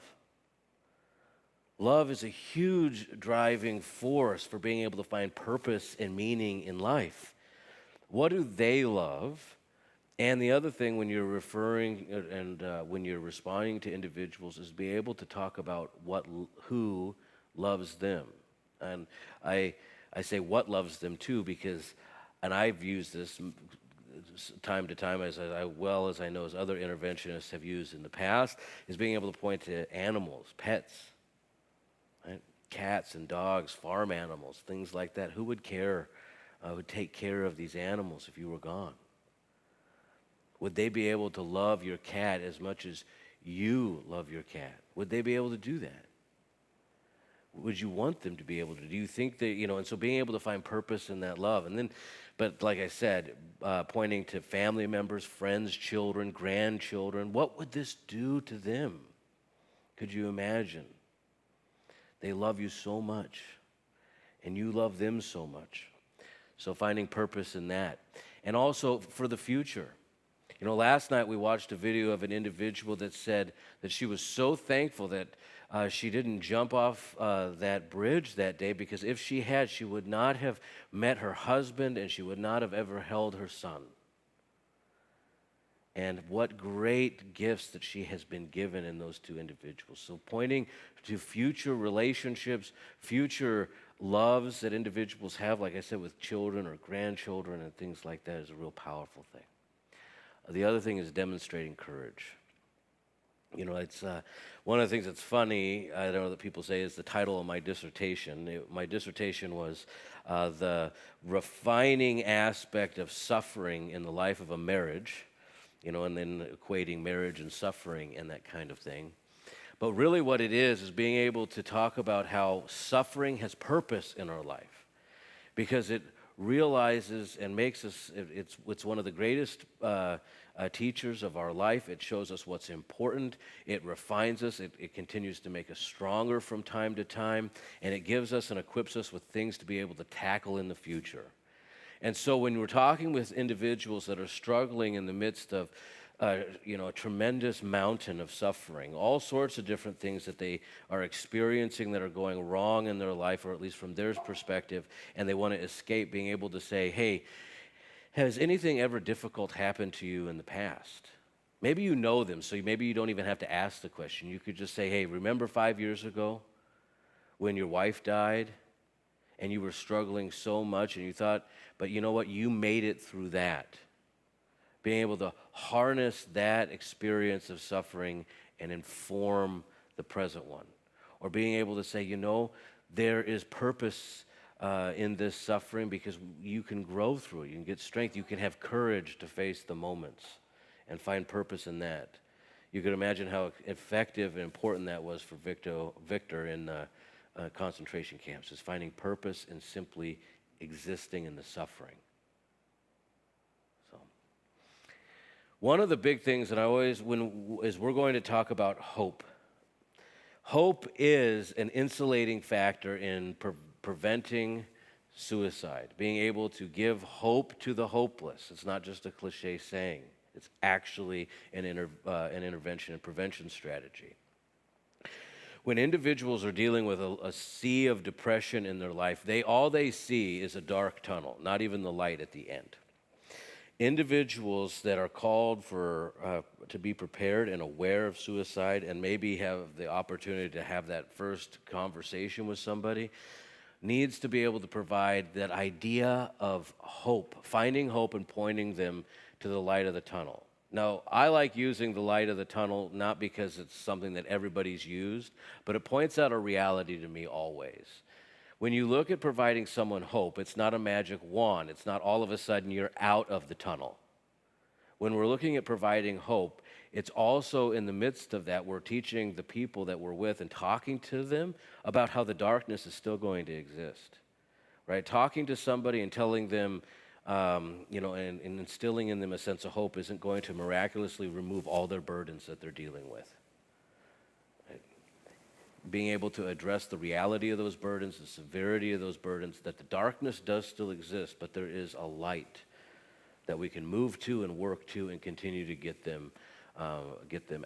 Love is a huge driving force for being able to find purpose and meaning in life. What do they love? And the other thing when you're referring and when you're responding to individuals is be able to talk about who loves them. And I say what loves them too because, and I've used this time to time as well as I know as other interventionists have used in the past, is being able to point to animals, pets, right? Cats and dogs, farm animals, things like that. Who would care, would take care of these animals if you were gone? Would they be able to love your cat as much as you love your cat? Would they be able to do that? Would you want them to be able to? Do you think that, and so being able to find purpose in that love. And then, but like I said, pointing to family members, friends, children, grandchildren, what would this do to them? Could you imagine? They love you so much, and you love them so much. So finding purpose in that. And also for the future. Last night we watched a video of an individual that said that she was so thankful that she didn't jump off that bridge that day, because if she had, she would not have met her husband and she would not have ever held her son. and what great gifts that she has been given in those two individuals. So pointing to future relationships, future loves that individuals have, like I said, with children or grandchildren and things like that, is a real powerful thing. The other thing is demonstrating courage. You know, it's one of the things that's funny, I don't know that people say, is the title of my dissertation. My dissertation was the refining aspect of suffering in the life of a marriage, you know, and then equating marriage and suffering and that kind of thing. But really what it is being able to talk about how suffering has purpose in our life, because it realizes and makes us, it's one of the greatest teachers of our life. It shows us what's important. It refines us. It continues to make us stronger from time to time, and it gives us and equips us with things to be able to tackle in the future. And so when we're talking with individuals that are struggling in the midst of a tremendous mountain of suffering, all sorts of different things that they are experiencing that are going wrong in their life, or at least from their perspective, and they want to escape, being able to say, hey, has anything ever difficult happened to you in the past? Maybe you know them, so maybe you don't even have to ask the question. You could just say, hey, remember 5 years ago when your wife died and you were struggling so much and you thought, but you know what, you made it through that. Being able to harness that experience of suffering and inform the present one. Or being able to say, you know, there is purpose in this suffering because you can grow through it. You can get strength. You can have courage to face the moments and find purpose in that. You can imagine how effective and important that was for Victor in concentration camps, is finding purpose in simply existing in the suffering. So, one of the big things that I always, is we're going to talk about hope. Hope is an insulating factor in preventing suicide, being able to give hope to the hopeless. It's not just a cliche saying. It's actually an intervention and prevention strategy. When individuals are dealing with a sea of depression in their life, all they see is a dark tunnel, not even the light at the end. Individuals that are called to be prepared and aware of suicide and maybe have the opportunity to have that first conversation with somebody needs to be able to provide that idea of hope, finding hope and pointing them to the light of the tunnel. Now, I like using the light of the tunnel not because it's something that everybody's used, but it points out a reality to me always. When you look at providing someone hope, it's not a magic wand. It's not all of a sudden you're out of the tunnel. When we're looking at providing hope, it's also in the midst of that, we're teaching the people that we're with and talking to them about how the darkness is still going to exist, right? Talking to somebody and telling them, and instilling in them a sense of hope isn't going to miraculously remove all their burdens that they're dealing with. Right? Being able to address the reality of those burdens, the severity of those burdens, that the darkness does still exist, but there is a light that we can move to and work to and continue to get them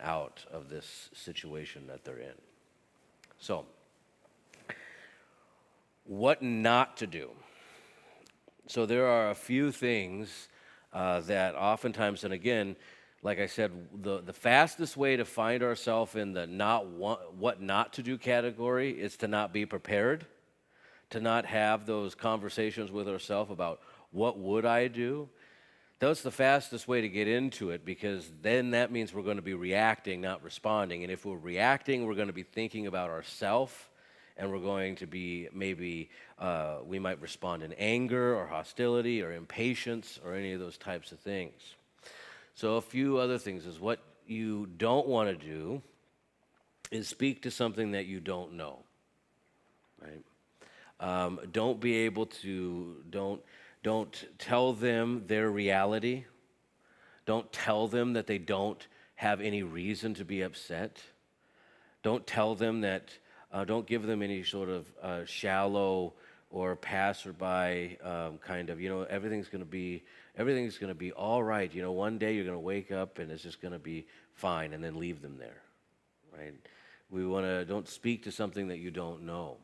out of this situation that they're in. So, what not to do? So there are a few things that oftentimes, and again, like I said, the fastest way to find ourselves in the what not to do category is to not be prepared, to not have those conversations with ourselves about what would I do. That's the fastest way to get into it, because then that means we're going to be reacting, not responding. And if we're reacting, we're going to be thinking about ourselves, and we're going to be we might respond in anger or hostility or impatience or any of those types of things. So a few other things is what you don't want to do is speak to something that you don't know, right? Don't tell them their reality. Don't tell them that they don't have any reason to be upset. Don't tell them that, don't give them any sort of shallow or passerby kind of, everything's going to be all right. One day you're going to wake up and it's just going to be fine, and then leave them there, right? Don't speak to something that you don't know.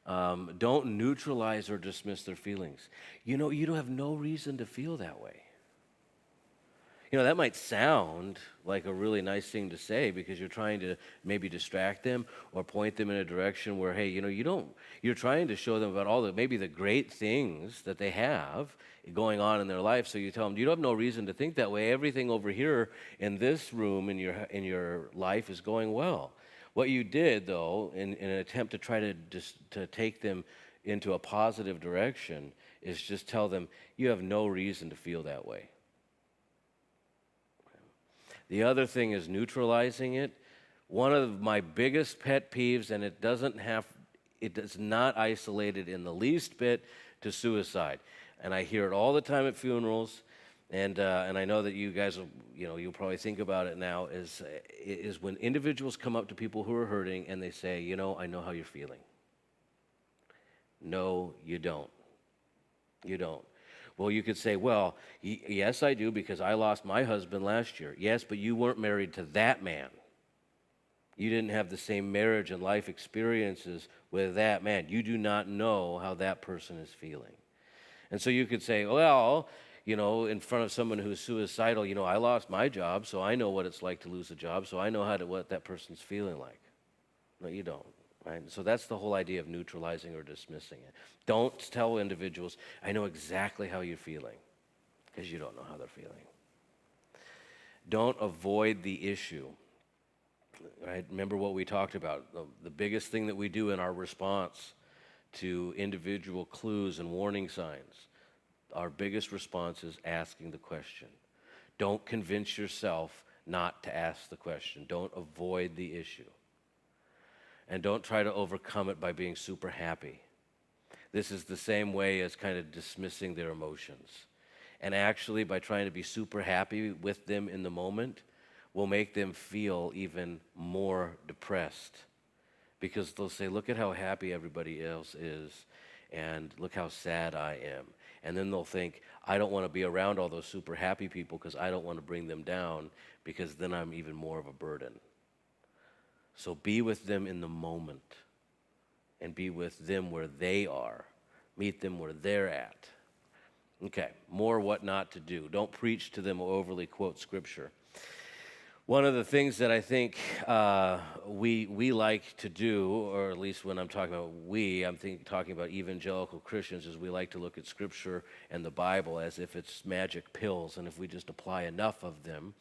Don't neutralize or dismiss their feelings. You don't have no reason to feel that way. That might sound like a really nice thing to say because you're trying to maybe distract them or point them in a direction where, hey, you're trying to show them about all maybe the great things that they have going on in their life. So you tell them, you don't have no reason to think that way. Everything over here in this room in your life is going well. What you did, though, in an attempt to try to take them into a positive direction is just tell them, you have no reason to feel that way. The other thing is neutralizing it. One of my biggest pet peeves, and it is not isolated in the least bit to suicide. And I hear it all the time at funerals, and I know that you guys, you'll probably think about it now, is when individuals come up to people who are hurting and they say, I know how you're feeling. No, you don't. You don't. Well, you could say, well, yes, I do, because I lost my husband last year. Yes, but you weren't married to that man. You didn't have the same marriage and life experiences with that man. You do not know how that person is feeling. And so you could say, well, in front of someone who's suicidal, I lost my job, so I know what it's like to lose a job, so I know what that person's feeling like. No, you don't. Right? So that's the whole idea of neutralizing or dismissing it. Don't tell individuals, I know exactly how you're feeling, because you don't know how they're feeling. Don't avoid the issue. Right? Remember what we talked about. The biggest thing that we do in our response to individual clues and warning signs, our biggest response is asking the question. Don't convince yourself not to ask the question. Don't avoid the issue. And don't try to overcome it by being super happy. This is the same way as kind of dismissing their emotions. And actually, by trying to be super happy with them in the moment, will make them feel even more depressed. Because they'll say, look at how happy everybody else is, and look how sad I am. And then they'll think, I don't want to be around all those super happy people because I don't want to bring them down, because then I'm even more of a burden. So be with them in the moment, and be with them where they are. Meet them where they're at. Okay, more what not to do. Don't preach to them or overly quote Scripture. One of the things that I think we like to do, or at least when I'm talking about talking about evangelical Christians, is we like to look at Scripture and the Bible as if it's magic pills, and if we just apply enough of them,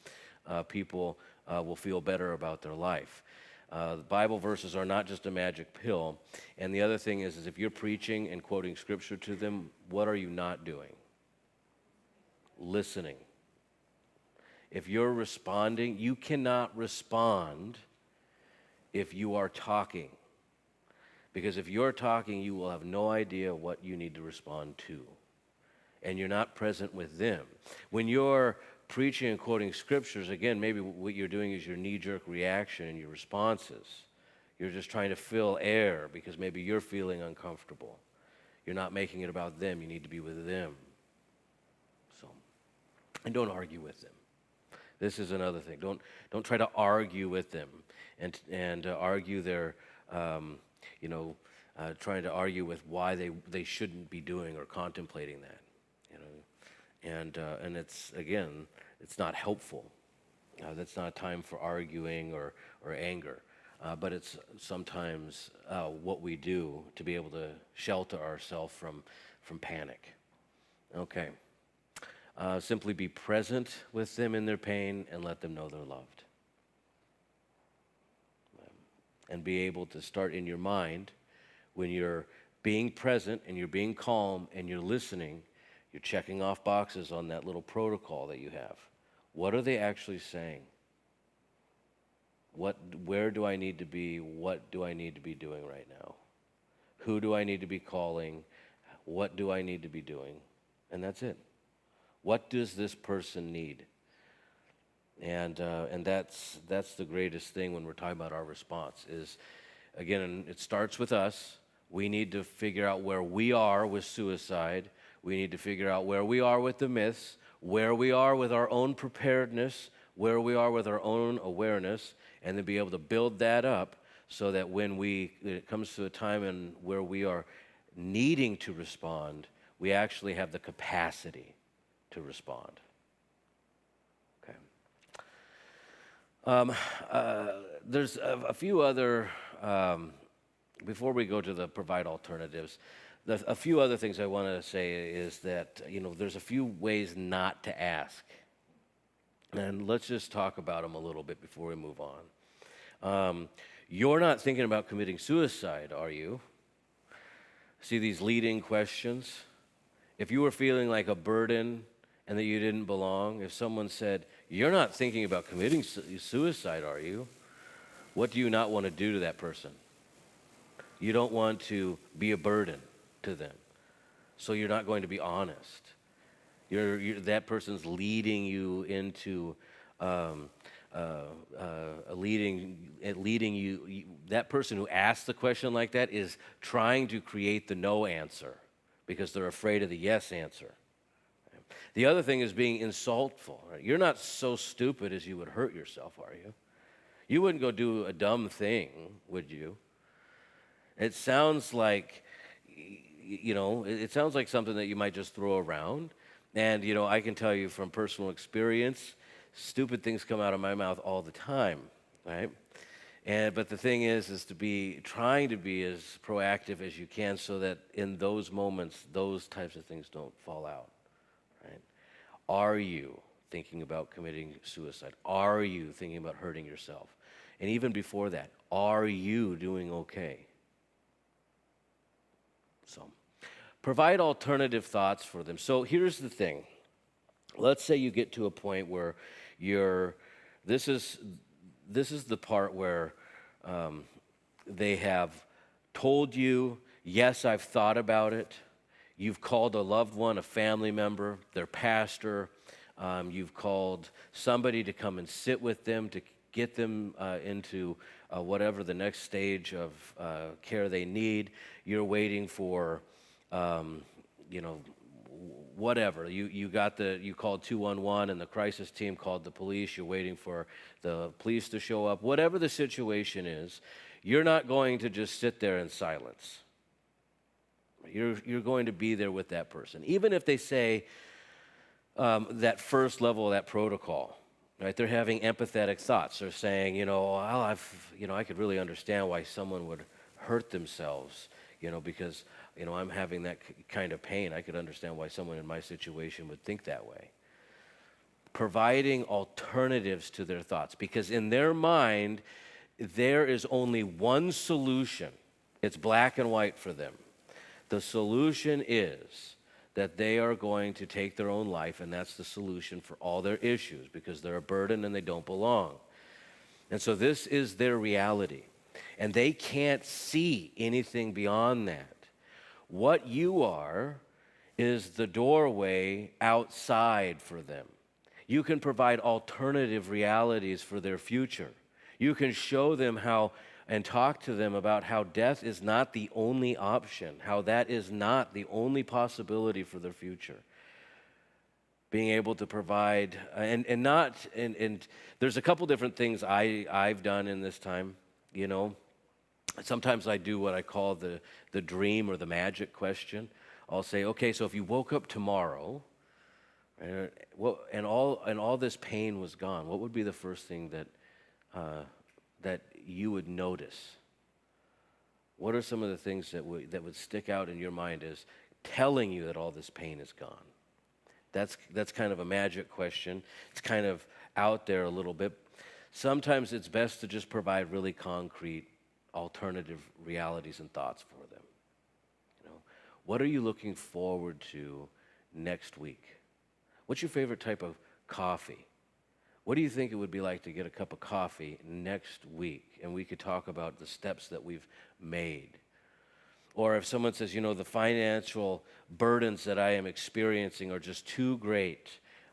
people will feel better about their life. The Bible verses are not just a magic pill. And the other thing is if you're preaching and quoting Scripture to them, what are you not doing? Listening. If you're responding, you cannot respond if you are talking. Because if you're talking, you will have no idea what you need to respond to. And you're not present with them. When you're preaching and quoting Scriptures, again, maybe what you're doing is your knee-jerk reaction and your responses. You're just trying to fill air because maybe you're feeling uncomfortable. You're not making it about them. You need to be with them. And don't argue with them. This is another thing. Don't try to argue with them and argue their, trying to argue with why they shouldn't be doing or contemplating that. And it's, again, it's not helpful. That's not a time for arguing or anger. But it's sometimes what we do to be able to shelter ourselves from panic. Okay. Simply be present with them in their pain and let them know they're loved. And be able to start in your mind, when you're being present and you're being calm and you're listening, you're checking off boxes on that little protocol that you have. What are they actually saying? Where do I need to be? What do I need to be doing right now? Who do I need to be calling? What do I need to be doing? And that's it. What does this person need? And that's the greatest thing when we're talking about our response is, again, it starts with us. We need to figure out where we are with suicide. We need to figure out where we are with the myths, where we are with our own preparedness, where we are with our own awareness, and then be able to build that up so that when it comes to a time where we are needing to respond, we actually have the capacity to respond. There's a few other, before we go to the provide alternatives, a few other things I want to say is that, there's a few ways not to ask. And let's just talk about them a little bit before we move on. You're not thinking about committing suicide, are you? See these leading questions? If you were feeling like a burden and that you didn't belong, if someone said, you're not thinking about committing suicide, are you? What do you not want to do to that person? You don't want to be a burden to them. So you're not going to be honest. That person's leading you into leading you. That person who asks the question like that is trying to create the no answer because they're afraid of the yes answer. The other thing is being insultful. Right? You're not so stupid as you would hurt yourself, are you? You wouldn't go do a dumb thing, would you? It sounds like, it sounds like something that you might just throw around. And, I can tell you from personal experience, stupid things come out of my mouth all the time, right? But the thing is trying to be as proactive as you can so that in those moments, those types of things don't fall out, right? Are you thinking about committing suicide? Are you thinking about hurting yourself? And even before that, are you doing okay? So, provide alternative thoughts for them. So here's the thing. Let's say you get to a point where this is the part where they have told you, yes, I've thought about it. You've called a loved one, a family member, their pastor. You've called somebody to come and sit with them to get them into whatever the next stage of care they need. You're waiting for, whatever. You called 211 and the crisis team called the police. You're waiting for the police to show up. Whatever the situation is, you're not going to just sit there in silence. You're going to be there with that person. Even if they say that first level of that protocol, right? They're having empathetic thoughts. They're saying, I could really understand why someone would hurt themselves, because, I'm having that kind of pain. I could understand why someone in my situation would think that way. Providing alternatives to their thoughts, because in their mind, there is only one solution. It's black and white for them. The solution is that they are going to take their own life, and that's the solution for all their issues because they're a burden and they don't belong. And so this is their reality, and they can't see anything beyond that. What you are is the doorway outside for them. You can provide alternative realities for their future. You can show them how and talk to them about how death is not the only option, how that is not the only possibility for their future. Being able to provide, and there's a couple different things I've done in this time, Sometimes I do what I call the dream or the magic question. I'll say, okay, so if you woke up tomorrow, and all this pain was gone, what would be the first thing that you would notice? What are some of the things that would stick out in your mind as telling you that all this pain is gone? That's kind of a magic question. It's kind of out there a little bit. Sometimes it's best to just provide really concrete alternative realities and thoughts for them. What are you looking forward to next week? What's your favorite type of coffee? What do you think it would be like to get a cup of coffee next week? And we could talk about the steps that we've made. Or if someone says, the financial burdens that I am experiencing are just too great.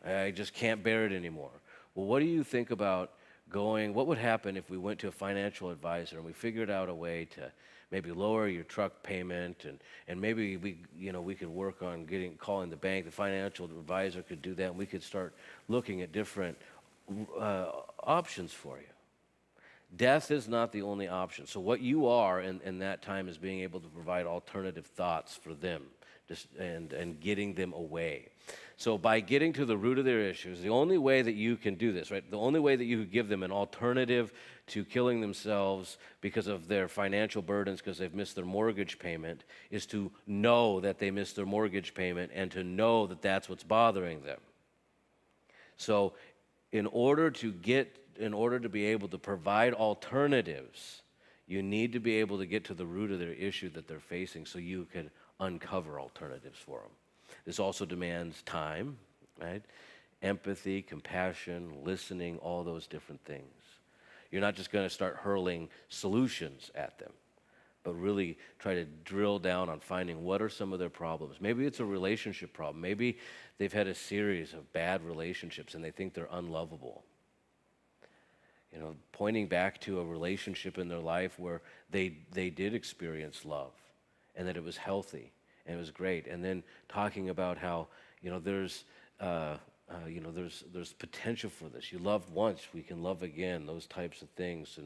I just can't bear it anymore. Well, what do you think about what would happen if we went to a financial advisor and we figured out a way to maybe lower your truck payment and maybe we could work on calling the bank. The financial advisor could do that, and we could start looking at different options for you. Death is not the only option. So what you are in that time is being able to provide alternative thoughts for them and getting them away. So by getting to the root of their issues, the only way that you can do this, right? The only way that you could give them an alternative to killing themselves because of their financial burdens, because they've missed their mortgage payment, is to know that they missed their mortgage payment and to know that that's what's bothering them. So in order to be able to provide alternatives, you need to be able to get to the root of their issue that they're facing so you can uncover alternatives for them. This also demands time, right? Empathy, compassion, listening, all those different things. You're not just going to start hurling solutions at them, but really try to drill down on finding what are some of their problems. Maybe it's a relationship problem. Maybe they've had a series of bad relationships and they think they're unlovable. You know, pointing back to a relationship in their life where they did experience love and that it was healthy and it was great. And then talking about how, there's potential for this. You loved once, we can love again, those types of things.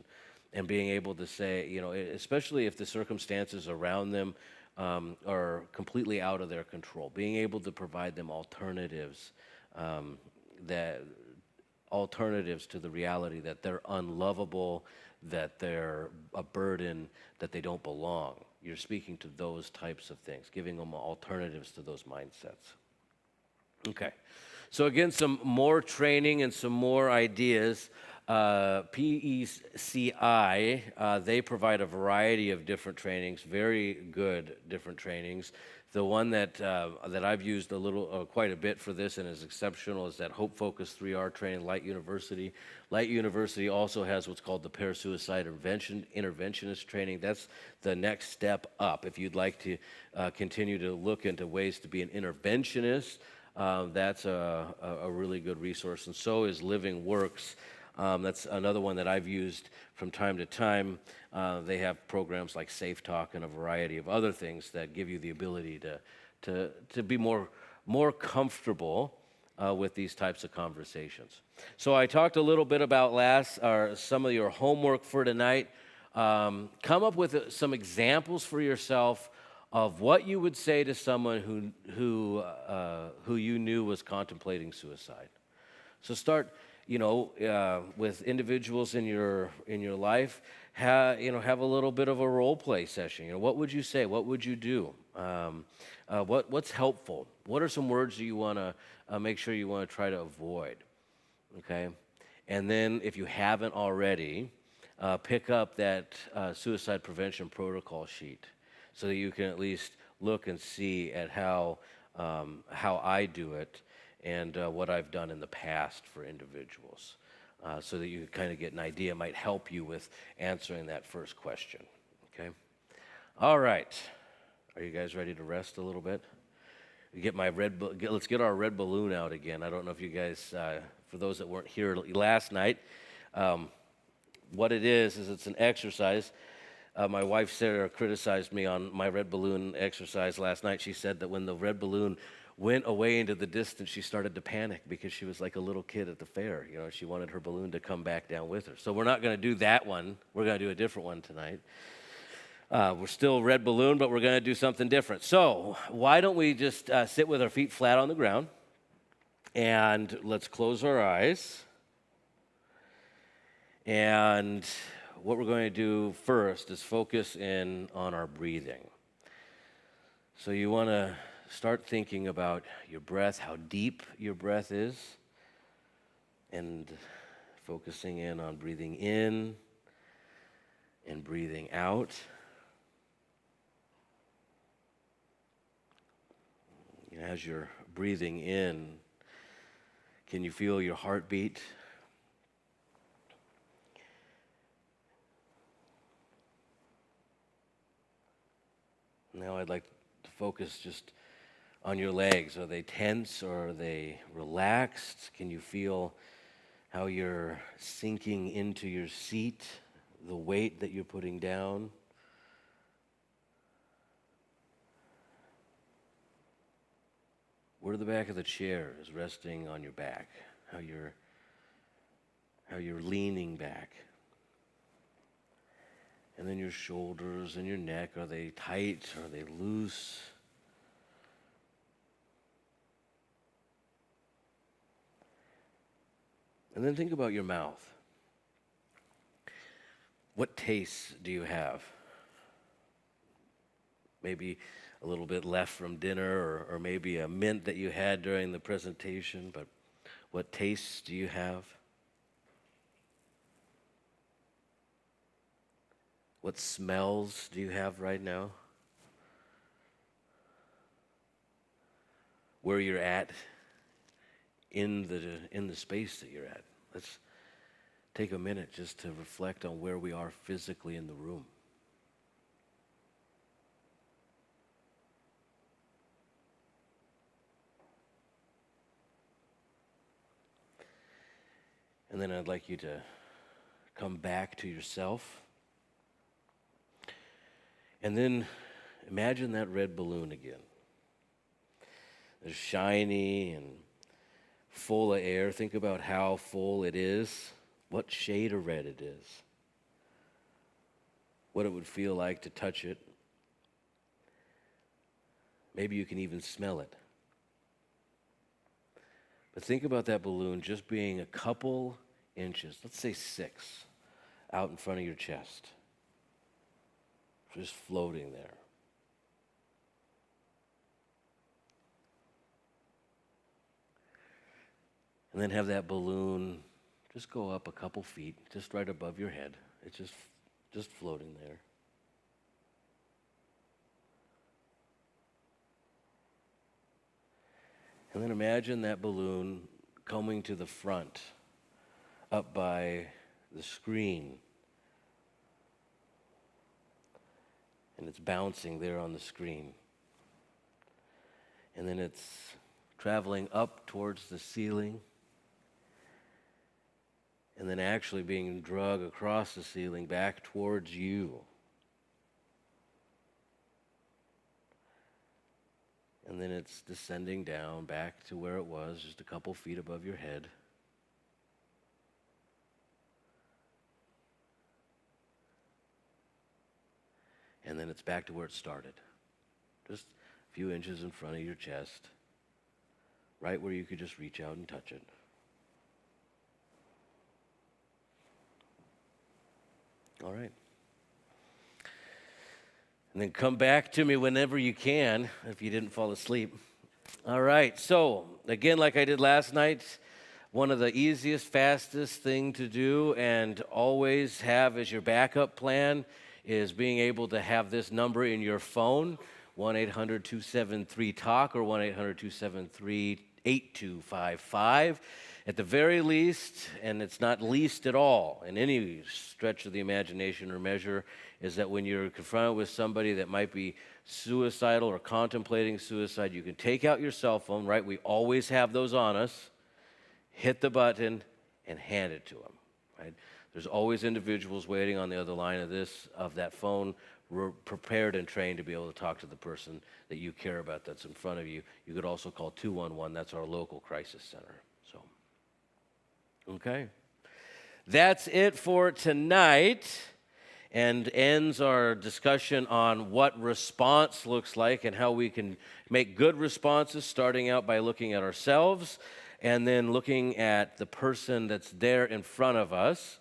And being able to say, especially if the circumstances around them are completely out of their control, being able to provide them alternatives alternatives to the reality that they're unlovable, that they're a burden, that they don't belong. You're speaking to those types of things, giving them alternatives to those mindsets. Okay, so again, some more training and some more ideas. PECI, they provide a variety of different trainings, very good different trainings. The one that I've used quite a bit for this and is exceptional is that Hope Focus 3R training, Light University. Light University also has what's called the Parasuicide Interventionist training. That's the next step up. If you'd like to continue to look into ways to be an interventionist, that's a really good resource. And so is Living Works. That's another one that I've used from time to time. They have programs like Safe Talk and a variety of other things that give you the ability to be more comfortable with these types of conversations. So I talked a little bit about some of your homework for tonight. Come up with some examples for yourself of what you would say to someone who you knew was contemplating suicide. So start, with individuals in your life. Have a little bit of a role play session. What would you say? What would you do? What's helpful? What are some words that you want to make sure you want to try to avoid? Okay, and then if you haven't already, pick up that suicide prevention protocol sheet, so that you can at least look and see at how I do it and what I've done in the past for individuals, so that you kind of get an idea. It might help you with answering that first question, okay? All right. Are you guys ready to rest a little bit? Let's get our red balloon out again. I don't know if you guys, for those that weren't here last night, what it is it's an exercise. My wife, Sarah, criticized me on my red balloon exercise last night. She said that when the red balloon went away into the distance, she started to panic because she was like a little kid at the fair. She wanted her balloon to come back down with her. So we're not going to do that one. We're going to do a different one tonight. We're still red balloon, but we're going to do something different. So why don't we just sit with our feet flat on the ground, and let's close our eyes. And what we're going to do first is focus in on our breathing. So you want to start thinking about your breath, how deep your breath is, and focusing in on breathing in and breathing out. As you're breathing in, can you feel your heartbeat? Now I'd like to focus just on your legs. Are they tense or are they relaxed? Can you feel how you're sinking into your seat, the weight that you're putting down? Where the back of the chair is resting on your back, how you're leaning back. And then your shoulders and your neck, are they tight? Are they loose? And then think about your mouth. What tastes do you have? Maybe a little bit left from dinner, or maybe a mint that you had during the presentation, but what tastes do you have? What smells do you have right now? Where you're at in the space that you're at. Let's take a minute just to reflect on where we are physically in the room. And then I'd like you to come back to yourself. And then imagine that red balloon again. It's shiny and full of air. Think about how full it is, what shade of red it is, what it would feel like to touch it. Maybe you can even smell it. But think about that balloon just being a couple inches, let's say 6, out in front of your chest, just floating there. And then have that balloon just go up a couple feet, just right above your head. It's just floating there. And then imagine that balloon coming to the front, up by the screen. And it's bouncing there on the screen. And then it's traveling up towards the ceiling. And then actually being dragged across the ceiling back towards you. And then it's descending down back to where it was, just a couple feet above your head. And then it's back to where it started. Just a few inches in front of your chest, right where you could just reach out and touch it. All right. And then come back to me whenever you can, if you didn't fall asleep. All right, so again, like I did last night, one of the easiest, fastest thing to do and always have as your backup plan is being able to have this number in your phone, 1-800-273-TALK or 1-800-273-8255. At the very least, and it's not least at all in any stretch of the imagination or measure, is that when you're confronted with somebody that might be suicidal or contemplating suicide, you can take out your cell phone, right? We always have those on us, hit the button, and hand it to them, right? There's always individuals waiting on the other line of that phone, prepared and trained to be able to talk to the person that you care about that's in front of you. You could also call 211. That's our local crisis center. So, okay. That's it for tonight, and ends our discussion on what response looks like and how we can make good responses, starting out by looking at ourselves and then looking at the person that's there in front of us.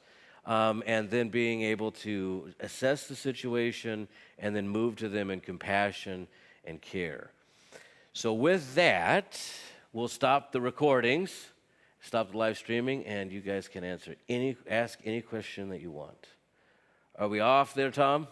And then being able to assess the situation and then move to them in compassion and care. So with that, we'll stop the recordings, stop the live streaming, and you guys can ask any question that you want. Are we off there, Tom?